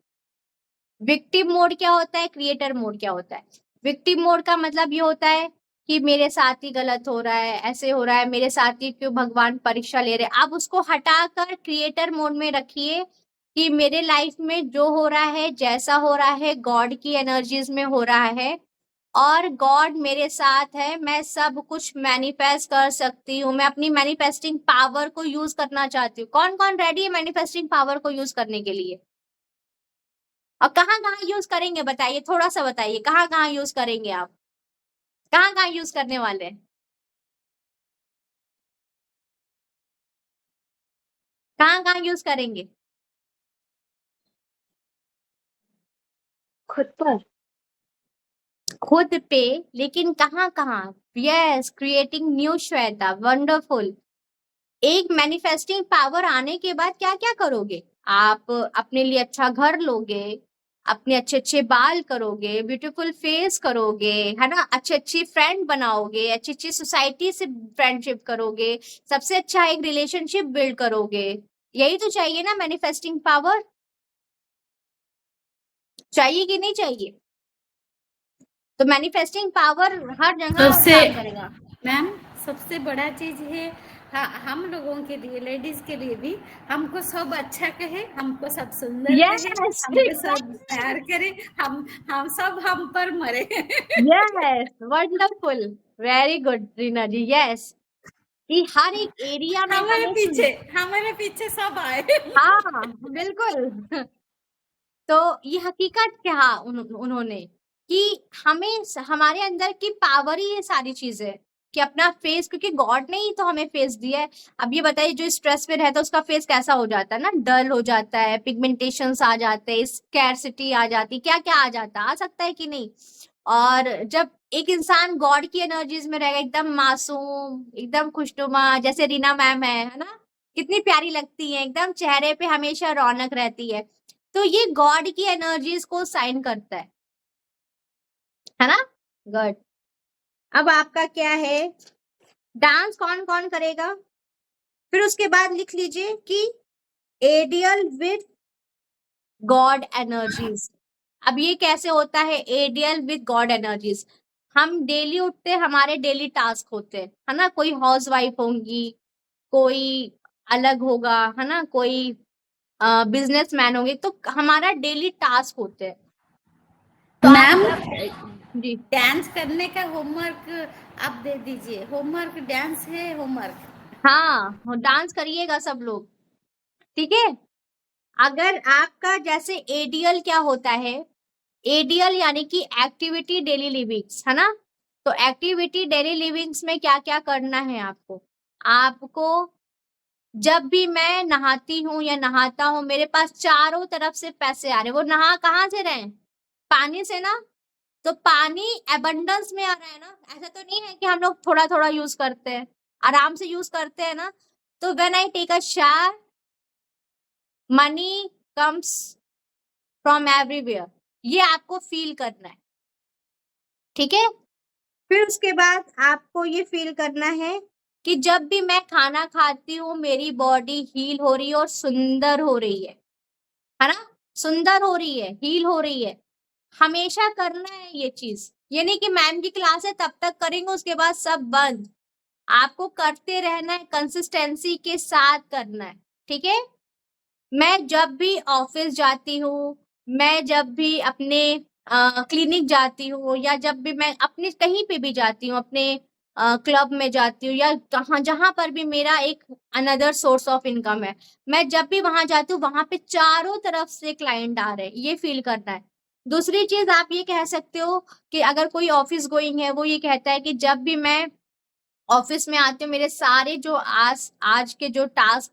विक्टिम मोड क्या होता है, क्रिएटर मोड क्या होता है? विक्टिम मोड का मतलब ये होता है कि मेरे साथ ही गलत हो रहा है, ऐसे हो रहा है, मेरे साथ ही क्यों भगवान परीक्षा ले रहे हैं। आप उसको हटाकर क्रिएटर मोड में रखिए कि मेरे लाइफ में जो हो रहा है, जैसा हो रहा है, गॉड की एनर्जीज में हो रहा है और गॉड मेरे साथ है। मैं सब कुछ मैनिफेस्ट कर सकती हूँ। मैं अपनी मैनिफेस्टिंग पावर को यूज करना चाहती हूँ। कौन कौन रेडी है मैनिफेस्टिंग पावर को यूज करने के लिए? और कहाँ कहाँ यूज करेंगे बताइए, थोड़ा सा बताइए, कहाँ कहाँ यूज करेंगे आप? कहाँ कहाँ यूज करने वाले हैं? कहाँ कहाँ यूज करेंगे? खुद पर। खुद पे, लेकिन कहाँ कहाँ? Yes, creating new Shweta, wonderful. एक मैनिफेस्टिंग पावर आने के बाद क्या क्या करोगे? आप अपने लिए अच्छा घर लोगे, अपने अच्छे अच्छे बाल करोगे, ब्यूटीफुल फेस करोगे, है ना, अच्छे अच्छी फ्रेंड बनाओगे, अच्छी अच्छी सोसाइटी से फ्रेंडशिप करोगे, सबसे अच्छा एक रिलेशनशिप बिल्ड करोगे। यही तो चाहिए ना मैनिफेस्टिंग पावर। चाहिए कि नहीं चाहिए? तो मैनिफेस्टिंग पावर हर जगह सबसे काम करेगा। मैम सबसे बड़ा चीज है हम लोगों के लिए, लेडीज के लिए भी, हमको सब अच्छा कहे, हमको सब सुंदर यस, कहे, हमको सब प्यार करे, हम सब हम पर मरे। Yes, wonderful, very good Reena ji. Yes, कि हर एक एरिया में हमारे पीछे सब आए। हाँ बिल्कुल। तो ये हकीकत क्या उन्होंने कि हमें हमारे अंदर की पावर ही ये सारी चीजें, कि अपना फेस, क्योंकि गॉड ने ही तो हमें फेस दिया है। अब ये बताइए, जो स्ट्रेस में रहता है उसका फेस कैसा हो जाता है ना, डल हो जाता है, पिगमेंटेशंस आ जाते हैं, स्कैरसिटी आ जाती, क्या क्या आ जाता, आ सकता है कि नहीं। और जब एक इंसान गॉड की एनर्जीज में रहेगा, एकदम मासूम, एकदम खुशनुमा, जैसे रीना मैम है ना, कितनी प्यारी लगती है, एकदम चेहरे पे हमेशा रौनक रहती है। तो ये गॉड की एनर्जीज को साइन करता है ना। गुड। अब आपका क्या है, डांस कौन कौन करेगा? फिर उसके बाद लिख लीजिए कि एडियल विद गॉड एनर्जीज। अब ये कैसे होता है एडियल विद गॉड एनर्जीज? हम डेली उठते, हमारे डेली टास्क होते हैं, है ना। कोई हाउस वाइफ होंगी, कोई अलग होगा, है ना, कोई बिजनेसमैन होंगे, तो हमारा डेली टास्क होते हैं। तो मैम, जी डांस करने का होमवर्क आप दे दीजिए। होमवर्क डांस है होमवर्क। हाँ, डांस करिएगा सब लोग, ठीक है। अगर आपका जैसे एडीएल क्या होता है, एडीएल यानी कि एक्टिविटी डेली लिविंग्स, है ना। तो एक्टिविटी डेली लिविंग्स में क्या क्या करना है आपको जब भी मैं नहाती हूँ या नहाता हूँ, मेरे पास चारों तरफ से पैसे आ रहे, वो नहा कहाँ से रहे, पानी से ना। तो पानी एबंडेंस में आ रहा है ना, ऐसा तो नहीं है कि हम लोग थोड़ा थोड़ा यूज करते हैं, आराम से यूज करते हैं ना। तो when I take a shower, money comes from everywhere, ये आपको फील करना है, ठीक है। फिर उसके बाद आपको ये फील करना है कि जब भी मैं खाना खाती हूँ, मेरी बॉडी हील हो रही है और सुंदर हो रही है ना, सुंदर हो रही है, हील हो रही है। हमेशा करना है ये चीज, ये नहीं कि मैम की क्लास है तब तक करेंगे उसके बाद सब बंद। आपको करते रहना है, कंसिस्टेंसी के साथ करना है, ठीक है। मैं जब भी ऑफिस जाती हूँ, मैं जब भी अपने क्लिनिक जाती हूँ, या जब भी मैं अपने कहीं पे भी जाती हूँ, अपने क्लब में जाती हूँ, या जहां पर भी मेरा एक अनदर सोर्स ऑफ इनकम है, मैं जब भी वहां जाती हूँ, वहां पे चारों तरफ से क्लाइंट आ रहे हैं, ये फील करना है। दूसरी चीज आप ये कह सकते हो कि अगर कोई ऑफिस गोइंग है, वो ये कहता है कि जब भी मैं ऑफिस में आती हूँ, मेरे सारे जो आज के जो टास्क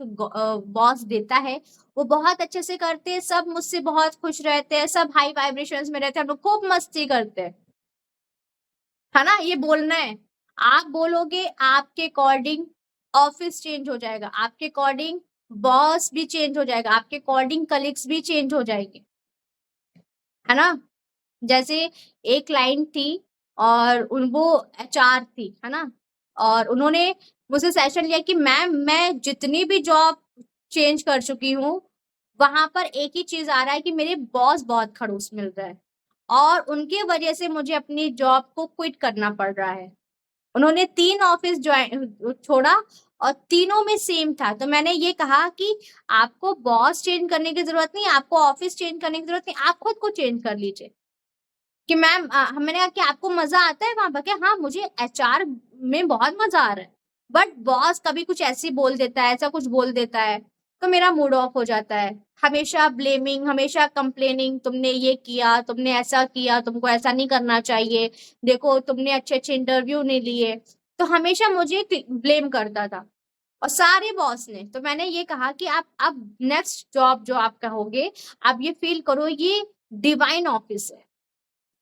बॉस देता है, वो बहुत अच्छे से करते हैं, सब मुझसे बहुत खुश रहते हैं, सब हाई वाइब्रेशंस में रहते हैं, हम लोग खूब मस्ती करते हैं, है ना। ये बोलना है, आप बोलोगे, आपके अकॉर्डिंग ऑफिस चेंज हो जाएगा, आपके अकॉर्डिंग बॉस भी चेंज हो जाएगा, आपके अकॉर्डिंग कलीग्स भी चेंज हो जाएंगे, है ना। जैसे एक क्लाइंट थी और वो एचआर थी, है ना, और उन्होंने मुझसे सेशन लिया कि मैम, मैं जितनी भी जॉब चेंज कर चुकी हूँ, वहां पर एक ही चीज आ रहा है कि मेरे बॉस बहुत खड़ूस मिल रहा है, और उनकी वजह से मुझे अपनी जॉब को क्विट करना पड़ रहा है। उन्होंने 3 ऑफिस ज्वाइन छोड़ा और तीनों में सेम था। तो मैंने ये कहा कि आपको बॉस चेंज करने की जरूरत नहीं, आपको ऑफिस चेंज करने की जरूरत नहीं, आप खुद को चेंज कर लीजिए। कि मैम, मैंने कहा कि आपको मजा आता है वहां पर क्या? हाँ, मुझे एचआर में बहुत मजा आ रहा है, बट बॉस कभी कुछ ऐसी बोल देता है, ऐसा कुछ बोल देता है, तो मेरा मूड ऑफ हो जाता है। हमेशा ब्लेमिंग, हमेशा कंप्लेनिंग, तुमने ये किया, तुमने ऐसा किया, तुमको ऐसा नहीं करना चाहिए, देखो तुमने अच्छे अच्छे इंटरव्यू नहीं लिए, तो हमेशा मुझे ब्लेम करता था, और सारे बॉस ने। तो मैंने ये कहा कि आप अब नेक्स्ट जॉब जो आप कहोगे, आप ये फील करो ये डिवाइन ऑफिस है,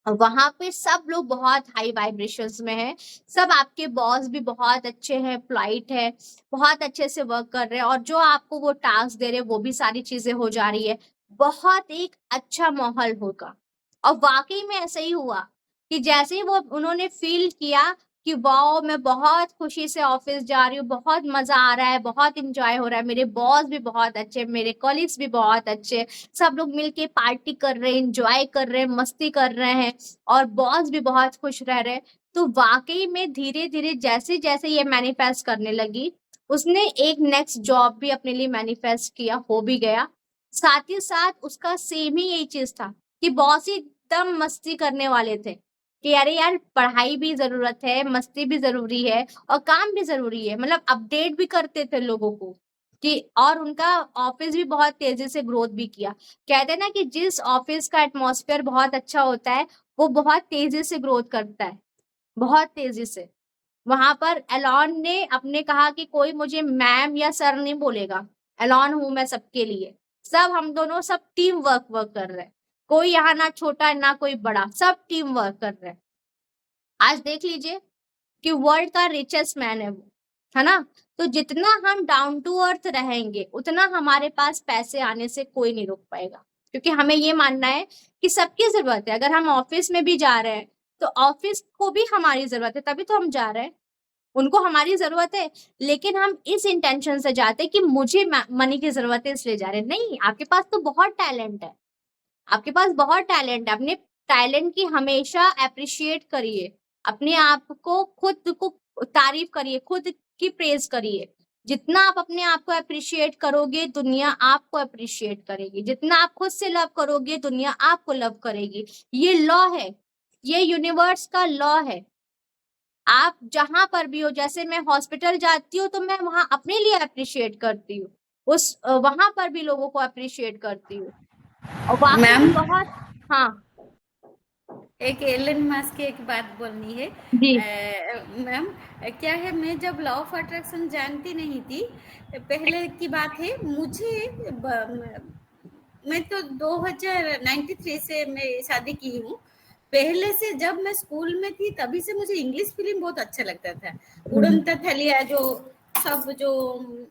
वहां पे सब लोग बहुत हाई वाइब्रेशंस में है, सब आपके बॉस भी बहुत अच्छे हैं, पोलाइट है, बहुत अच्छे से वर्क कर रहे हैं, और जो आपको वो टास्क दे रहे हैं वो भी सारी चीजें हो जा रही है, बहुत एक अच्छा माहौल होगा। और वाकई में ऐसा ही हुआ कि जैसे ही वो उन्होंने फील किया कि वाओ, मैं बहुत खुशी से ऑफिस जा रही हूँ, बहुत मजा आ रहा है, बहुत इंजॉय हो रहा है, मेरे बॉस भी बहुत अच्छे, मेरे कॉलीग्स भी बहुत अच्छे, सब लोग मिलके पार्टी कर रहे हैं, इंजॉय कर रहे हैं, मस्ती कर रहे हैं, और बॉस भी बहुत खुश रह रहे हैं। तो वाकई में धीरे धीरे जैसे जैसे ये मैनिफेस्ट करने लगी, उसने एक नेक्स्ट जॉब भी अपने लिए मैनिफेस्ट किया, हो भी गया। साथ ही साथ उसका सेम ही यही चीज था कि बॉस ही एकदम मस्ती करने वाले थे कि अरे यार, पढ़ाई भी जरूरत है, मस्ती भी जरूरी है, और काम भी जरूरी है, मतलब अपडेट भी करते थे लोगों को कि, और उनका ऑफिस भी बहुत तेजी से ग्रोथ भी किया। कहते हैं ना कि जिस ऑफिस का एटमॉस्फेयर बहुत अच्छा होता है, वो बहुत तेजी से ग्रोथ करता है, बहुत तेजी से। वहां पर एलॉन ने अपने कहा कि कोई मुझे मैम या सर नहीं बोलेगा, एलॉन हूं मैं सबके लिए, सब हम दोनों सब टीम वर्क कर रहे हैं, कोई यहाँ ना छोटा ना कोई बड़ा, सब टीम वर्क कर रहे हैं। आज देख लीजिए कि वर्ल्ड का रिचेस्ट मैन है वो, है ना। तो जितना हम डाउन टू अर्थ रहेंगे, उतना हमारे पास पैसे आने से कोई नहीं रोक पाएगा, क्योंकि हमें ये मानना है कि सबकी जरूरत है। अगर हम ऑफिस में भी जा रहे हैं तो ऑफिस को भी हमारी जरूरत है, तभी तो हम जा रहे हैं, उनको हमारी जरूरत है, लेकिन हम इस इंटेंशन से जाते हैं कि मुझे मनी की जरूरत है इसलिए जा रहे हैं। नहीं, आपके पास तो बहुत टैलेंट है, आपके पास बहुत टैलेंट है, अपने टैलेंट की हमेशा अप्रिशिएट करिए, अपने आप को खुद को तारीफ करिए, खुद की प्रेज करिए। जितना आप अपने आप को अप्रिशिएट करोगे, दुनिया आपको अप्रिशिएट करेगी। जितना आप खुद से लव करोगे, दुनिया आपको लव करेगी। ये लॉ है, ये यूनिवर्स का लॉ है। आप जहां पर भी हो, जैसे मैं हॉस्पिटल जाती हूँ तो मैं वहां अपने लिए अप्रिशिएट करती हूँ, उस वहां पर भी लोगों को अप्रिशिएट करती हूँ। और वाकई में मैम बहुत, हाँ एक एलन मस्क की एक बात बोलनी है। जी मैम क्या है, मैं जब लॉ ऑफ अट्रैक्शन जानती नहीं थी, पहले की बात है, मैं तो 2093 से मैं शादी की हूँ। पहले से जब मैं स्कूल में थी तभी से मुझे इंग्लिश फिल्म बहुत अच्छा लगता था। उड़न थलिया जो सब जो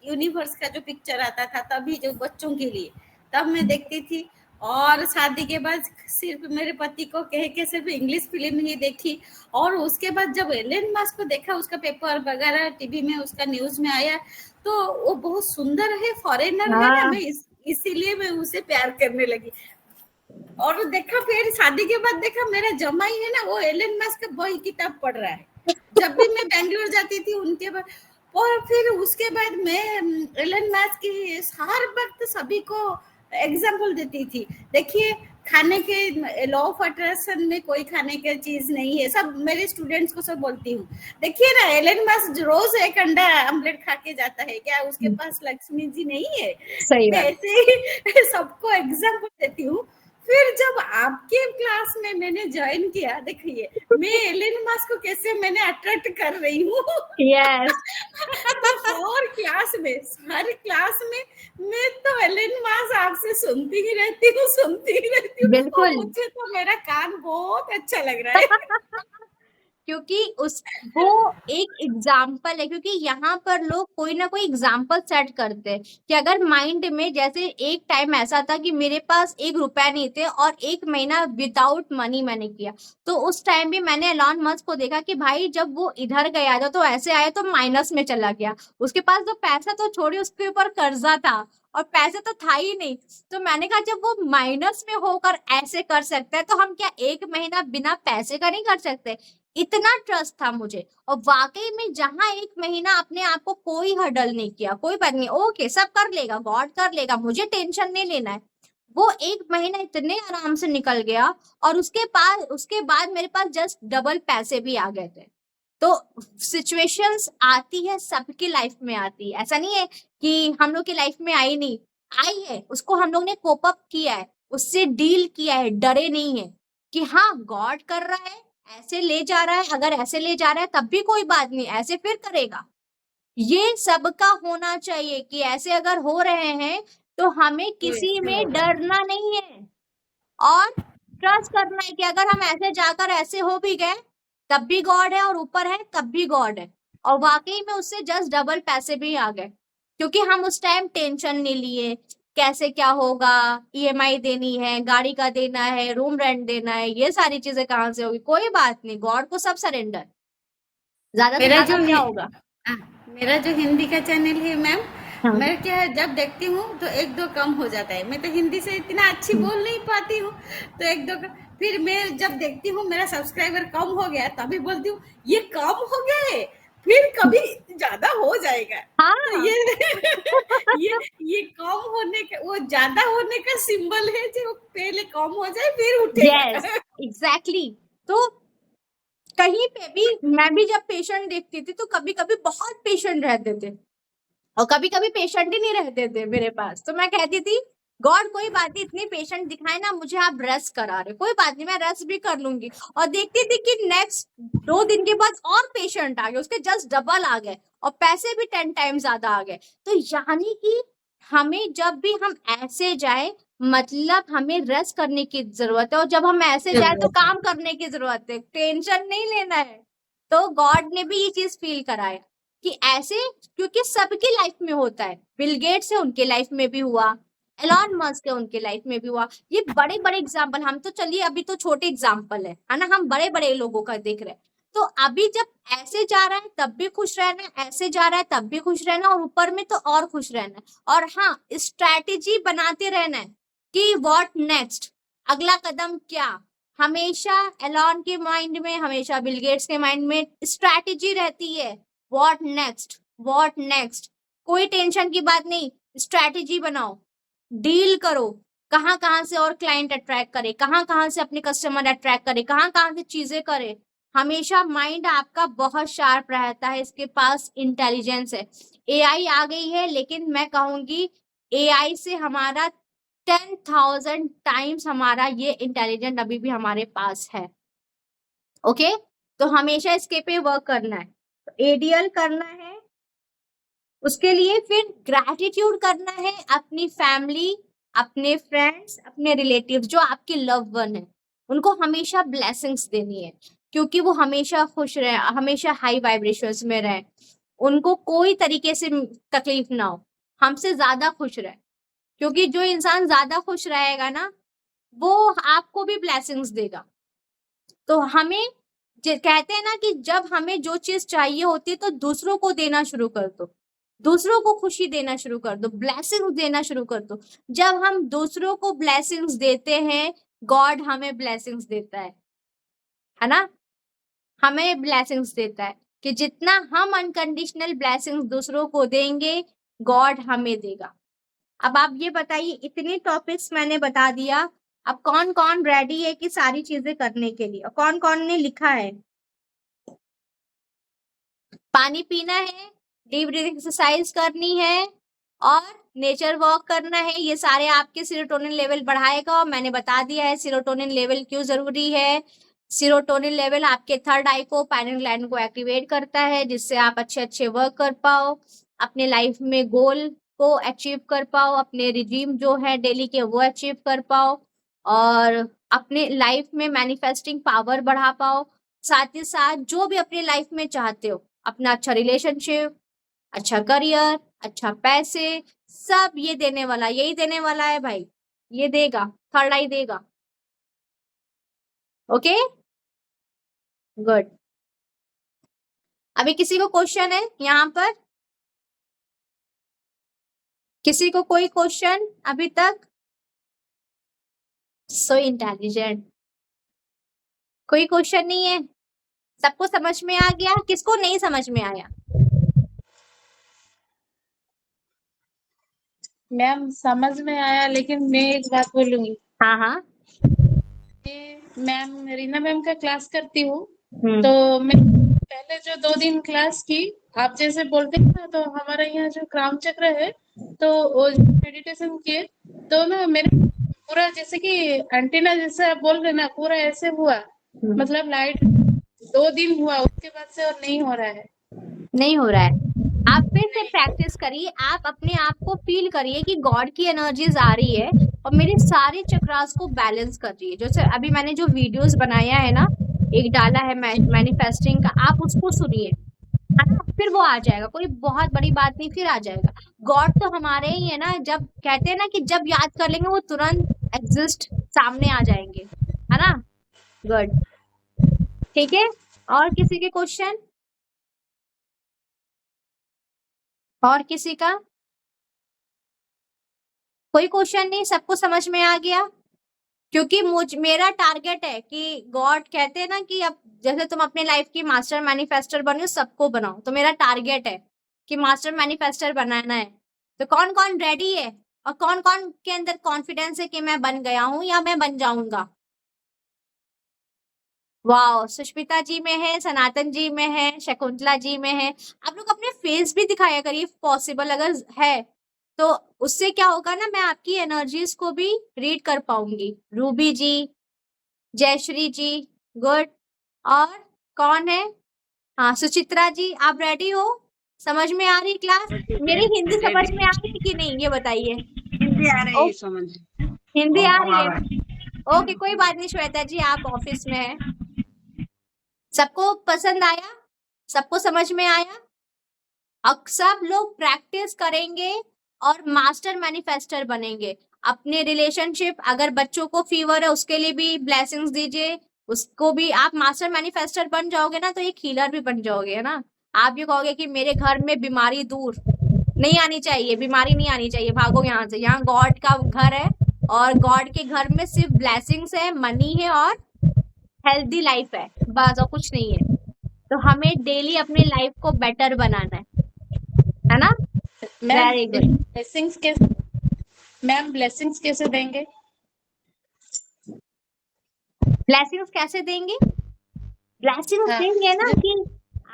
यूनिवर्स का जो पिक्चर आता था तभी, जो बच्चों के लिए, तब मैं देखती थी। और शादी के बाद सिर्फ मेरे पति को कह के सिर्फ इंग्लिश फिल्म ही देखी। और उसके बाद जब एलन मस्क को देखा, उसका पेपर वगैरह टीवी में उसका न्यूज में आया, तो वो बहुत सुंदर है, फॉरेनर है ना, हाँ मैं इसीलिए मैं उसे प्यार करने लगी। और देखा, फिर शादी के बाद देखा मेरा जमाई है ना, वो एलन मस्क का वही किताब पढ़ रहा है। जब भी मैं बेंगलोर जाती थी उनके बाद, और फिर उसके बाद मैं एलन मस्क की हर वक्त सभी को एग्जाम्पल देती थी। देखिए, खाने के लॉ ऑफ अट्रैक्शन में कोई खाने की चीज नहीं है, सब मेरे स्टूडेंट्स को सब बोलती हूँ। देखिए ना, एलन मस्क रोज एक अंडा ऑमलेट खा के जाता है, क्या उसके पास लक्ष्मी जी नहीं है? सही मैं बात। ऐसे ही सबको एग्जाम्पल देती हूँ। फिर जब आपके क्लास में मैंने ज्वाइन किया, देखिए मैं एलन मस्क को कैसे मैंने अट्रैक्ट कर रही हूँ। यस तो हर क्लास में, हर क्लास में मैं तो एलन मस्क आपसे सुनती ही रहती हूँ, सुनती ही रहती हूँ। बिल्कुल। मुझे तो मेरा कान बहुत अच्छा लग रहा है। क्योंकि वो एक एग्जाम्पल है, क्योंकि यहाँ पर लोग कोई ना कोई एग्जाम्पल सेट करते हैं कि अगर माइंड में, जैसे एक टाइम ऐसा था कि मेरे पास 1 रुपया नहीं थे और 1 महीना विदाउट मनी मैंने किया, तो उस टाइम भी मैंने एलॉन मस्क को देखा कि भाई जब वो इधर गया था तो ऐसे आया तो माइनस में चला गया। उसके पास तो पैसा तो छोड़ी, उसके ऊपर कर्जा था और पैसे तो था ही नहीं। तो मैंने कहा जब वो माइनस में होकर ऐसे कर सकता है तो हम क्या 1 महीना बिना पैसे का नहीं कर सकते? इतना ट्रस्ट था मुझे। और वाकई में जहां 1 महीना अपने आप को कोई हर्डल नहीं किया, कोई बात नहीं, ओके सब कर लेगा, गॉड कर लेगा, मुझे टेंशन नहीं लेना है, वो 1 महीना इतने आराम से निकल गया। और उसके बाद मेरे पास जस्ट डबल पैसे भी आ गए थे। तो सिचुएशंस आती है, सबकी लाइफ में आती है, ऐसा नहीं है कि हम लोग की लाइफ में आई नहीं, आई है, उसको हम लोग ने कोप अप किया है, उससे डील किया है, डरे नहीं है कि हाँ गॉड कर रहा है, ऐसे ले जा रहा है, अगर ऐसे ले जा रहा है तब भी कोई बात नहीं, ऐसे फिर करेगा। ये सबका होना चाहिए कि ऐसे अगर हो रहे हैं तो हमें किसी में डरना नहीं है और ट्रस्ट करना है कि अगर हम ऐसे जाकर ऐसे हो भी गए तब भी गॉड है, और ऊपर है तब भी गॉड है। और वाकई में उससे जस्ट डबल पैसे भी आ गए, क्योंकि हम उस टाइम टेंशन नहीं लिए कैसे क्या होगा, ईएमआई देनी है, गाड़ी का देना है, रूम रेंट देना है, ये सारी चीजें कहाँ से होगी, कोई बात नहीं, गॉड को सब सरेंडर, ज्यादा से मेरा ज्यादा जो क्या होगा। मेरा जो हिंदी का चैनल है मैम, हाँ। मैं क्या है, जब देखती हूँ तो 1-2 कम हो जाता है। मैं तो हिंदी से इतना अच्छी बोल नहीं पाती हूँ, तो 1-2 फिर मैं जब देखती हूँ मेरा सब्सक्राइबर कम हो गया, तभी बोलती हूँ ये कम हो गया है, फिर कभी ज्यादा हो जाएगा। हाँ। तो ये कम होने का, वो ज्यादा होने का सिंबल है, जो पहले कम हो जाए फिर उठेगा। Yes exactly. तो कहीं पे भी मैं भी जब पेशेंट देखती थी तो कभी कभी बहुत पेशेंट रहते थे और कभी कभी पेशेंट ही नहीं रहते थे मेरे पास, तो मैं कहती थी गॉड कोई बात नहीं, इतने पेशेंट दिखाए ना मुझे, आप रेस्ट करा रहे, कोई बात नहीं, मैं रेस्ट भी कर लूंगी। और देखती थी कि नेक्स्ट 2 दिन के बाद और पेशेंट आ गए, उसके जस्ट डबल आ गए और पैसे भी 10 टाइम ज्यादा आ गए। तो यानी कि हमें जब भी हम ऐसे जाए, मतलब हमें रेस्ट करने की जरूरत है, और जब हम ऐसे जाए तो काम करने की जरूरत है, टेंशन नहीं लेना है। तो गॉड ने भी ये चीज फील कराया कि ऐसे, क्योंकि सबकी लाइफ में होता है, बिल गेट्स है उनके लाइफ में भी हुआ, एलॉन मस्क है उनके लाइफ में भी हुआ, ये बड़े बड़े एग्जाम्पल, हम तो चलिए अभी तो छोटे एग्जाम्पल है ना, हम बड़े बड़े लोगों का देख रहे हैं। तो अभी जब ऐसे जा रहा है तब भी खुश रहना, ऐसे जा रहा है तब भी खुश रहना, और ऊपर में तो और खुश रहना है। और हाँ, स्ट्रैटेजी बनाते रहना है कि व्हाट नेक्स्ट, अगला कदम क्या, हमेशा एलॉन के माइंड में, हमेशा बिल गेट्स के माइंड में स्ट्रैटेजी रहती है, व्हाट नेक्स्ट, व्हाट नेक्स्ट। कोई टेंशन की बात नहीं, स्ट्रैटेजी बनाओ, डील करो, कहाँ कहाँ से और क्लाइंट अट्रैक्ट करे, कहाँ कहाँ से अपने कस्टमर अट्रैक्ट करे, कहाँ कहाँ से चीजें करे। हमेशा माइंड आपका बहुत शार्प रहता है, इसके पास इंटेलिजेंस है। एआई आ गई है, लेकिन मैं कहूंगी एआई से हमारा 10,000 टाइम्स हमारा ये इंटेलिजेंट अभी भी हमारे पास है। ओके, तो हमेशा इसके पे वर्क करना है, तो एडीएल करना है, उसके लिए फिर ग्रैटिट्यूड करना है अपनी फैमिली, अपने फ्रेंड्स, अपने रिलेटिव्स जो आपके लव वन है, उनको हमेशा ब्लेसिंग्स देनी है, क्योंकि वो हमेशा खुश रहे, हमेशा हाई वाइब्रेशंस में रहे, उनको कोई तरीके से तकलीफ ना हो, हमसे ज्यादा खुश रहे। क्योंकि जो इंसान ज्यादा खुश रहेगा ना, वो आपको भी ब्लेसिंग्स देगा। तो हमें कहते हैं ना कि जब हमें जो चीज चाहिए होती है तो दूसरों को देना शुरू कर दो, दूसरों को खुशी देना शुरू कर दो, ब्लेसिंग्स देना शुरू कर दो। जब हम दूसरों को ब्लेसिंग्स देते हैं, गॉड हमें ब्लेसिंग्स देता है ना, हमें ब्लेसिंग्स देता है कि जितना हम अनकंडीशनल ब्लेसिंग्स दूसरों को देंगे, गॉड हमें देगा। अब आप ये बताइए, इतने टॉपिक्स मैंने बता दिया, अब कौन कौन रेडी है कि सारी चीजें करने के लिए, और कौन कौन ने लिखा है? पानी पीना है, डीप ब्रीथिंग एक्सरसाइज करनी है और नेचर वॉक करना है। ये सारे आपके सीरोटोनिन लेवल बढ़ाएगा, और मैंने बता दिया है सीरोटोनिन लेवल क्यों जरूरी है। सीरोटोनिन लेवल आपके थर्ड आई को, पाइनियल ग्लैंड को एक्टिवेट करता है, जिससे आप अच्छे अच्छे वर्क कर पाओ, अपने लाइफ में गोल को अचीव कर पाओ, अपने रिजीम जो है डेली के वो अचीव कर पाओ, और अपने लाइफ में मैनिफेस्टिंग पावर बढ़ा पाओ। साथ ही साथ जो भी अपनी लाइफ में चाहते हो, अपना अच्छा रिलेशनशिप, अच्छा करियर, अच्छा पैसे, सब ये देने वाला, यही देने वाला है भाई, ये देगा, थर्ड आई देगा। Okay, good. अभी किसी को क्वेश्चन है यहाँ पर? किसी को कोई क्वेश्चन अभी तक? सो इंटेलिजेंट, कोई क्वेश्चन नहीं है? सबको समझ में आ गया? किसको नहीं समझ में आया? मैम समझ में आया, लेकिन मैं एक बात बोलूंगी। हाँ हाँ। मैम रीना मैम का क्लास करती हूँ, हम्म। तो मैं पहले जो 2 दिन क्लास की, आप जैसे बोलते हैं ना, तो हमारे यहाँ जो क्राउन चक्र है, तो वो मेडिटेशन किए, तो ना मेरे पूरा जैसे कि एंटीना जैसे आप बोल रहे ना, पूरा ऐसे हुआ, मतलब लाइट 2 दिन हुआ, उसके बाद से और नहीं हो रहा है। नहीं हो रहा है? आप फिर से प्रैक्टिस करिए, आप अपने आप को फील करिए कि गॉड की एनर्जीज आ रही है और मेरे सारे चक्रास को बैलेंस कर रही है। जैसे अभी मैंने जो वीडियोस बनाया है ना, एक डाला है मैनिफेस्टिंग का, आप उसको सुनिए, है ना, फिर वो आ जाएगा, कोई बहुत बड़ी बात नहीं, फिर आ जाएगा। गॉड तो हमारे ही है ना, जब कहते हैं ना कि जब याद कर लेंगे वो तुरंत एग्जिस्ट सामने आ जाएंगे, है ना। गुड, ठीक है। और किसी के क्वेश्चन? और किसी का कोई क्वेश्चन नहीं? सबको समझ में आ गया? क्योंकि मेरा टारगेट है कि गॉड कहते हैं ना कि अब जैसे तुम अपने लाइफ की मास्टर मैनिफेस्टर बनो, सबको बनाओ, तो मेरा टारगेट है कि मास्टर मैनिफेस्टर बनाना है। तो कौन कौन रेडी है और कौन कौन के अंदर कॉन्फिडेंस है कि मैं बन गया हूं या मैं बन जाऊंगा? वाह, सुष्मिता जी में है, सनातन जी में है, शकुंतला जी में है। आप लोग अपने फेस भी दिखाया करिए पॉसिबल अगर है तो, उससे क्या होगा ना, मैं आपकी एनर्जीज को भी रीड कर पाऊंगी। रूबी जी, जयश्री जी, गुड। और कौन है? हाँ, सुचित्रा जी, आप रेडी हो? समझ में आ रही क्लास? मेरी हिंदी समझ में आ रही कि नहीं, ये बताइए। हिंदी आ रही है समझ। हिंदी आ रही है? ओके, कोई बात नहीं श्वेता जी, आप ऑफिस में हैं। सबको पसंद आया? सबको समझ में आया? अब सब लोग प्रैक्टिस करेंगे और मास्टर मैनिफेस्टर बनेंगे। अपने रिलेशनशिप, अगर बच्चों को फीवर है उसके लिए भी ब्लेसिंग्स दीजिए, उसको भी आप मास्टर मैनिफेस्टर बन जाओगे ना, तो एक हीलर भी बन जाओगे, है ना। आप ये कहोगे कि मेरे घर में बीमारी दूर नहीं आनी चाहिए, बीमारी नहीं आनी चाहिए, भागो यहाँ से। यहाँ गॉड का घर है और गॉड के घर में सिर्फ ब्लेसिंग्स है, मनी है और हेल्दी लाइफ है, बस और कुछ नहीं है। तो हमें डेली अपनी लाइफ को बेटर बनाना है ना? Ma'am very good. ब्लेसिंग्स कैसे, मैम ब्लेसिंग्स कैसे देंगे? ब्लेसिंग्स कैसे देंगे? ब्लेसिंग्स हाँ, देंगे ना जब कि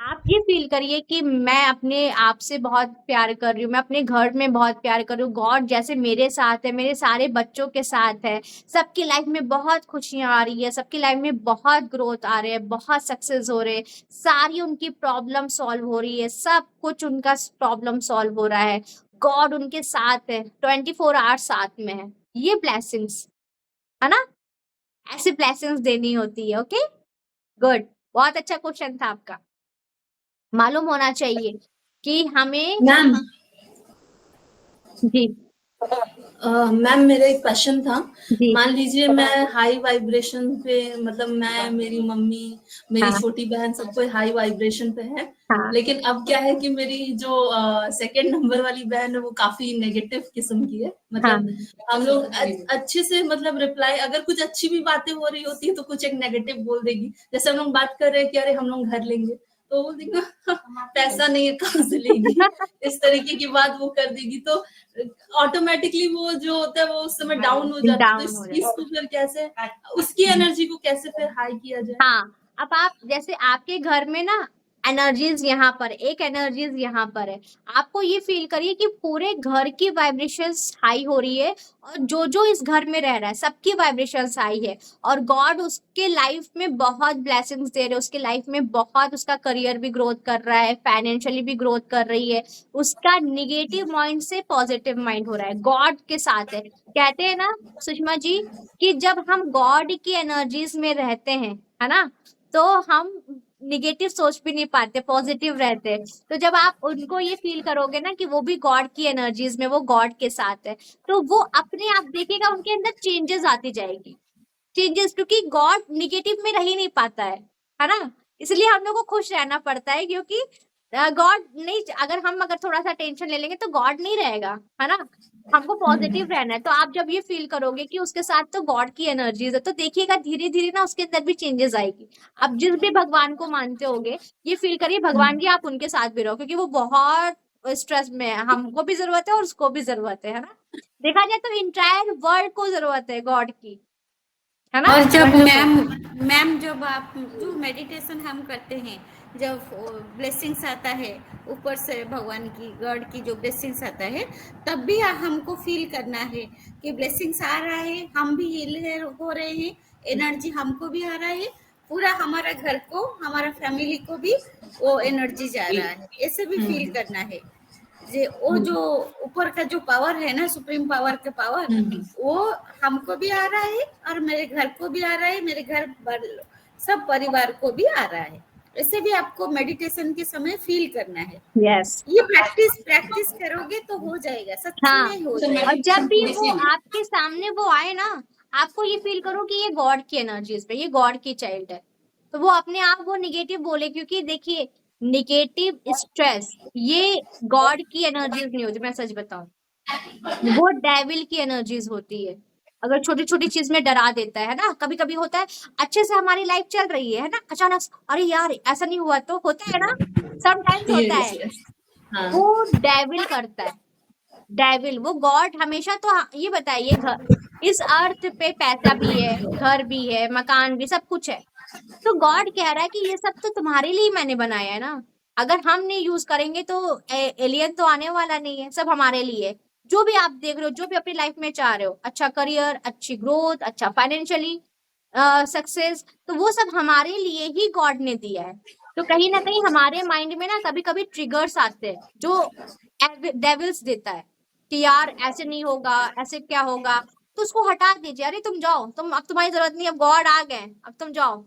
आप ये फील करिए कि मैं अपने आप से बहुत प्यार कर रही हूँ, मैं अपने घर में बहुत प्यार कर रही हूँ, गॉड जैसे मेरे साथ है, मेरे सारे बच्चों के साथ है, सबकी लाइफ में बहुत खुशियां आ रही है, सबकी लाइफ में बहुत ग्रोथ आ रहे हैं, बहुत सक्सेस हो रहे हैं, सारी उनकी प्रॉब्लम सॉल्व हो रही है, सब कुछ उनका प्रॉब्लम सॉल्व हो रहा है, गॉड उनके साथ है, 24 आवर्स साथ में है। ये ब्लेसिंग्स है ना, ऐसी ब्लेसिंग्स देनी होती है। ओके, गुड, बहुत अच्छा क्वेश्चन था आपका। मालूम होना चाहिए कि हमें मैम जी मैम मेरा एक क्वेश्चन था। जी मान लीजिए मैं हाई वाइब्रेशन पे, मतलब मैं, मेरी मम्मी, मेरी हाँ छोटी बहन, सब कोई हाई वाइब्रेशन पे है, हाँ लेकिन अब क्या है कि मेरी जो सेकंड नंबर वाली बहन है वो काफी नेगेटिव किस्म की है। हाँ मतलब हम लोग अच्छे से, मतलब रिप्लाई, अगर कुछ अच्छी भी बातें हो रही होती है तो कुछ एक नेगेटिव बोल देगी। जैसे हम लोग बात कर रहे हैं कि अरे हम लोग घर लेंगे, तो वो देखो पैसा नहीं है, कहाँ से लेगी, इस तरीके की बात वो कर देगी। तो ऑटोमेटिकली वो जो होता है वो उस समय डाउन हो जाता है। तो डाउन इस हो चीज जाए। को फिर कैसे, उसकी एनर्जी को कैसे फिर हाई किया जाए? हाँ, अब आप जैसे आपके घर में ना एनर्जीज यहाँ पर, एक एनर्जीज यहाँ पर है, आपको ये फील करिए कि पूरे घर की वाइब्रेशंस हाई हो रही है, और जो जो इस घर में रह रहा है सबकी वाइब्रेशंस हाई है, और गॉड उसके लाइफ में बहुत ब्लेसिंग्स दे रहे हैं, उसके लाइफ में बहुत, उसका करियर भी ग्रोथ कर रहा है, फाइनेंशियली भी ग्रोथ कर रही है, उसका निगेटिव माइंड से पॉजिटिव माइंड हो रहा है, गॉड के साथ है। कहते हैं ना सुषमा जी कि जब हम गॉड की एनर्जीज में रहते हैं, है ना, तो हम निगेटिव सोच भी नहीं पाते, पॉजिटिव रहते हैं। तो जब आप उनको ये फील करोगे ना कि वो भी गॉड की एनर्जीज में, वो गॉड के साथ है, तो वो अपने आप देखिएगा उनके अंदर चेंजेस आती जाएगी, चेंजेस, क्योंकि गॉड निगेटिव में रह ही नहीं पाता है ना, इसलिए हम लोग को खुश रहना पड़ता है, क्योंकि गॉड नहीं, अगर थोड़ा सा टेंशन ले लेंगे तो गॉड नहीं रहेगा, है ना, हमको पॉजिटिव रहना है। तो आप जब ये फील करोगे कि उसके साथ तो गॉड की एनर्जीज है, तो देखिएगा धीरे धीरे ना उसके अंदर भी चेंजेस आएगी। आप जिस भी भगवान को मानते होगे, ये फील करिए भगवान जी आप उनके साथ भी रहो, क्योंकि वो बहुत स्ट्रेस में है, हमको भी जरूरत है और उसको भी जरूरत है ना, देखा जाए तो इंटायर वर्ल्ड को जरूरत है गॉड की, है ना। और जब Wonderful. मैम जब आप जो मेडिटेशन हम करते हैं, जब ब्लेसिंग्स आता है ऊपर से, भगवान की, गॉड की जो ब्लेसिंग्स आता है, तब भी हमको फील करना है कि ब्लेसिंग्स आ रहा है, हम भी हील हो रहे हैं, एनर्जी हमको भी आ रहा है, पूरा हमारा घर को, हमारा फैमिली को भी वो एनर्जी जा रहा है, ऐसे भी फील करना है। वो जो ऊपर का जो पावर है ना, सुप्रीम पावर का पावर, वो हमको भी आ रहा है और मेरे घर को भी आ रहा है, मेरे घर सब परिवार को भी आ रहा है। ऐसे भी आपको मेडिटेशन के समय फील करना है। यस, ये प्रैक्टिस करोगे तो हो जाएगा, सच हाँ, में हो और जाएगा। जब भी वो आपके सामने वो आए ना, आपको ये फील करो कि ये गॉड की एनर्जीज पे, ये गॉड की चाइल्ड है, तो वो अपने आप वो निगेटिव बोले, क्योंकि देखिए निगेटिव स्ट्रेस ये गॉड की एनर्जीज नहीं होती, मैं सच बताऊं, वो डेविल की एनर्जीज होती है। अगर छोटी छोटी चीज में डरा देता है ना, कभी कभी होता है अच्छे से हमारी लाइफ चल रही है ना, अचानक अरे यार ऐसा नहीं हुआ, तो होता है ना, समटाइम्स होता है, वो डेविल करता है, डेविल। वो गॉड हमेशा तो ये बताइए, इस अर्थ पे पैसा भी है, घर भी है, मकान भी, सब कुछ है, तो गॉड कह रहा है कि ये सब तो तुम्हारे लिए मैंने बनाया है ना, अगर हम नहीं यूज करेंगे तो एलियन तो आने वाला नहीं है, सब हमारे लिए। जो भी आप देख रहे हो, जो भी अपनी लाइफ में चाह रहे हो, अच्छा करियर, अच्छी ग्रोथ, अच्छा फाइनेंशियली सक्सेस, तो वो सब हमारे लिए ही गॉड ने दिया है। तो कहीं ना कहीं हमारे माइंड में ना कभी कभी ट्रिगर्स आते हैं जो डेविल्स देता है कि यार ऐसे नहीं होगा, ऐसे क्या होगा, तो उसको हटा दीजिए, अरे तुम जाओ, अब तुम्हारी जरूरत नहीं, अब गॉड आ गए, अब तुम जाओ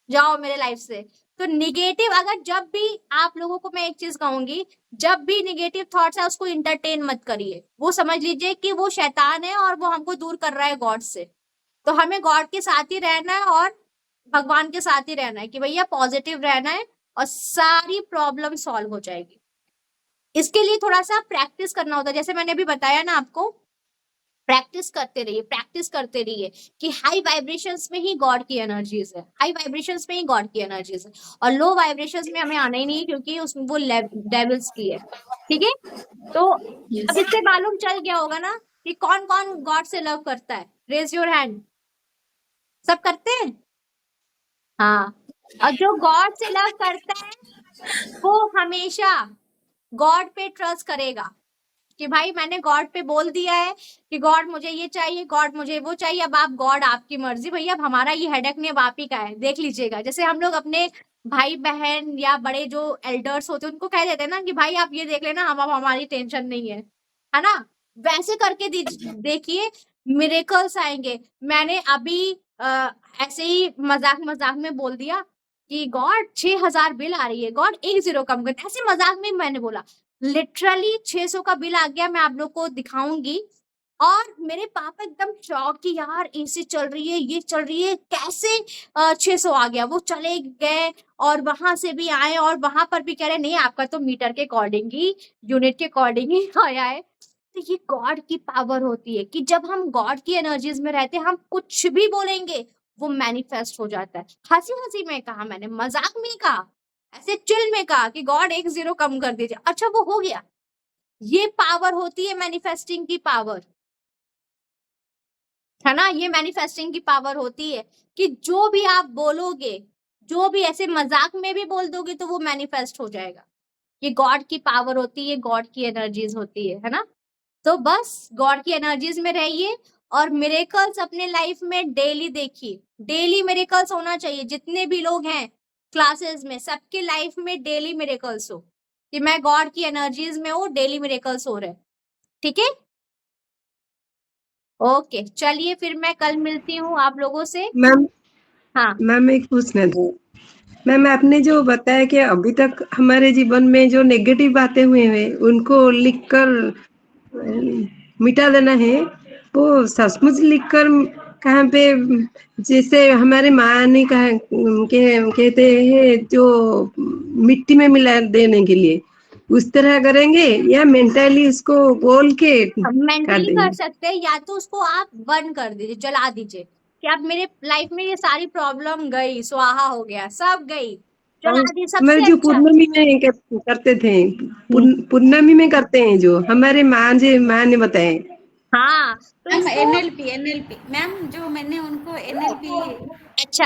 जाओ मेरे लाइफ से। तो निगेटिव, अगर जब भी आप लोगों को मैं एक चीज कहूंगी, जब भी निगेटिव थॉट्स है उसको इंटरटेन मत करिए, वो समझ लीजिए कि वो शैतान है और वो हमको दूर कर रहा है गॉड से। तो हमें गॉड के साथ ही रहना है और भगवान के साथ ही रहना है कि भैया पॉजिटिव रहना है और सारी प्रॉब्लम सॉल्व हो जाएगी। इसके लिए थोड़ा सा प्रैक्टिस करना होता है, जैसे मैंने अभी बताया ना आपको, प्रैक्टिस करते रहिए कि हाई वाइब्रेशंस में ही गॉड की एनर्जीज है, हाई वाइब्रेशंस में ही गॉड की एनर्जीज है, और लो वाइब्रेशंस में हमें आना ही नहीं है क्योंकि उसमें वो डेविल्स की है। ठीक है, तो अब इससे मालूम चल गया होगा ना कि कौन कौन गॉड से लव करता है। Raise your hand. सब करते हैं? हाँ, और जो गॉड से लव करता है वो हमेशा गॉड पे ट्रस्ट करेगा कि भाई मैंने गॉड पे बोल दिया है कि गॉड मुझे ये चाहिए, गॉड मुझे वो चाहिए, अब आप गॉड आपकी मर्जी भैया, अब हमारा ये हेडेक नहीं, अब आप ही का है, देख लीजिएगा। जैसे हम लोग अपने भाई बहन या बड़े जो एल्डर्स होते हैं उनको कह देते हैं ना कि भाई आप ये देख लेना, हम अब हमारी टेंशन नहीं है ना, वैसे करके देखिए मिरेकल्स आएंगे। मैंने अभी ऐसे ही मजाक में बोल दिया कि गॉड 6000 बिल आ रही है, गॉड 1 0 कम कर, ऐसे मजाक में मैंने बोला, लिटरली 600 का बिल आ गया। मैं आप लोग को दिखाऊंगी। और मेरे पापा एकदम शॉक कि यार एसी चल रही है, ये चल रही है, कैसे 600 आ गया। वो चले गए और वहां से भी आए और वहां पर भी कह रहे नहीं आपका तो मीटर के अकॉर्डिंग ही, यूनिट के अकॉर्डिंग ही आया है। तो ये गॉड की पावर होती है कि जब हम गॉड की एनर्जीज में रहते हैं, हम कुछ भी बोलेंगे वो मैनिफेस्ट हो जाता है। हंसी में कहा मैंने, मजाक में कहा, ऐसे चिल में कहा कि गॉड 1 0 कम कर दीजिए, अच्छा वो हो गया। ये पावर होती है मैनिफेस्टिंग की पावर, है ना। ये मैनिफेस्टिंग की पावर होती है कि जो भी आप बोलोगे, जो भी ऐसे मजाक में भी बोल दोगे तो वो मैनिफेस्ट हो जाएगा। ये गॉड की पावर होती है, गॉड की एनर्जीज होती है ना। तो बस गॉड की एनर्जीज में रहिए और मिरेकल्स अपने लाइफ में डेली देखिए। डेली मिरेकल्स होना चाहिए। जितने भी लोग हैं क्लासेस में, सबके लाइफ में डेली मिरेकल्स हो कि मैं गॉड की एनर्जीज में हूँ, डेली मिरेकल्स हो रहे। ठीक है, ओके, चलिए फिर मैं कल मिलती हूँ आप लोगों से। मैम हाँ मैम एक पूछना था मैम, आपने जो बताया कि अभी तक हमारे जीवन में जो नेगेटिव बातें हुए हैं उनको लिखकर मिटा देना है, वो सचमुच लिखकर कहाँ पे, जैसे हमारे माँ ने कहा कहते हैं जो मिट्टी में मिला देने के लिए, उस तरह करेंगे या मेंटली उसको बोल के मेंटली कर सकते हैं, या तो उसको आप बर्न कर दीजिए, जला दीजिए कि अब मेरे लाइफ में ये सारी प्रॉब्लम गई, स्वाहा हो गया, सब गई, जला दी। सबसे जो अच्छा पूर्णमी में करते थे, पूर्णमी में करते हैं जो हमारे माँ ने बताए। हाँ, तो मैम इसको एनएलपी मैम, जो मैंने उनको एनएलपी अच्छा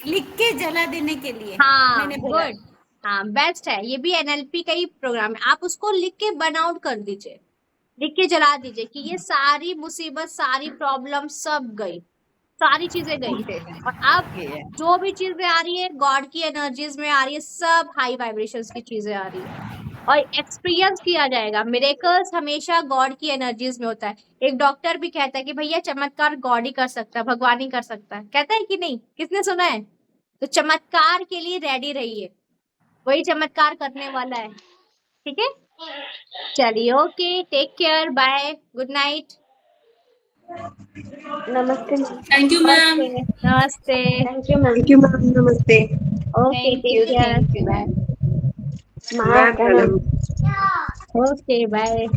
लिख के जला देने के लिए हाँ मैंने बोला। गुड, हाँ बेस्ट है। ये भी एनएलपी का ही प्रोग्राम है। आप उसको लिख के बर्न आउट कर दीजिए, लिख के जला दीजिए कि ये सारी मुसीबत, सारी प्रॉब्लम सब गई, सारी चीजें गई। और अब जो भी चीजें आ रही है गॉड की एनर्जीज में आ रही है, सब हाई वाइब्रेशंस की चीजें आ रही है और एक्सपीरियंस किया जाएगा। मिरेकल्स हमेशा गॉड की एनर्जीज में होता है। एक डॉक्टर भी कहता है कि भैया चमत्कार गॉड ही कर सकता है, भगवान ही कर सकता है, कहता है कि नहीं, किसने सुना है? तो चमत्कार के लिए रेडी रहिए, वही चमत्कार करने वाला है। ठीक है, चलिए, okay, take care, bye, good night. नमस्ते। Thank you ma'am. नमस्ते। Thank you ma'am. Thank you ma'am, नमस्ते। Okay, take care, bye. माँ मैडम। Okay, bye.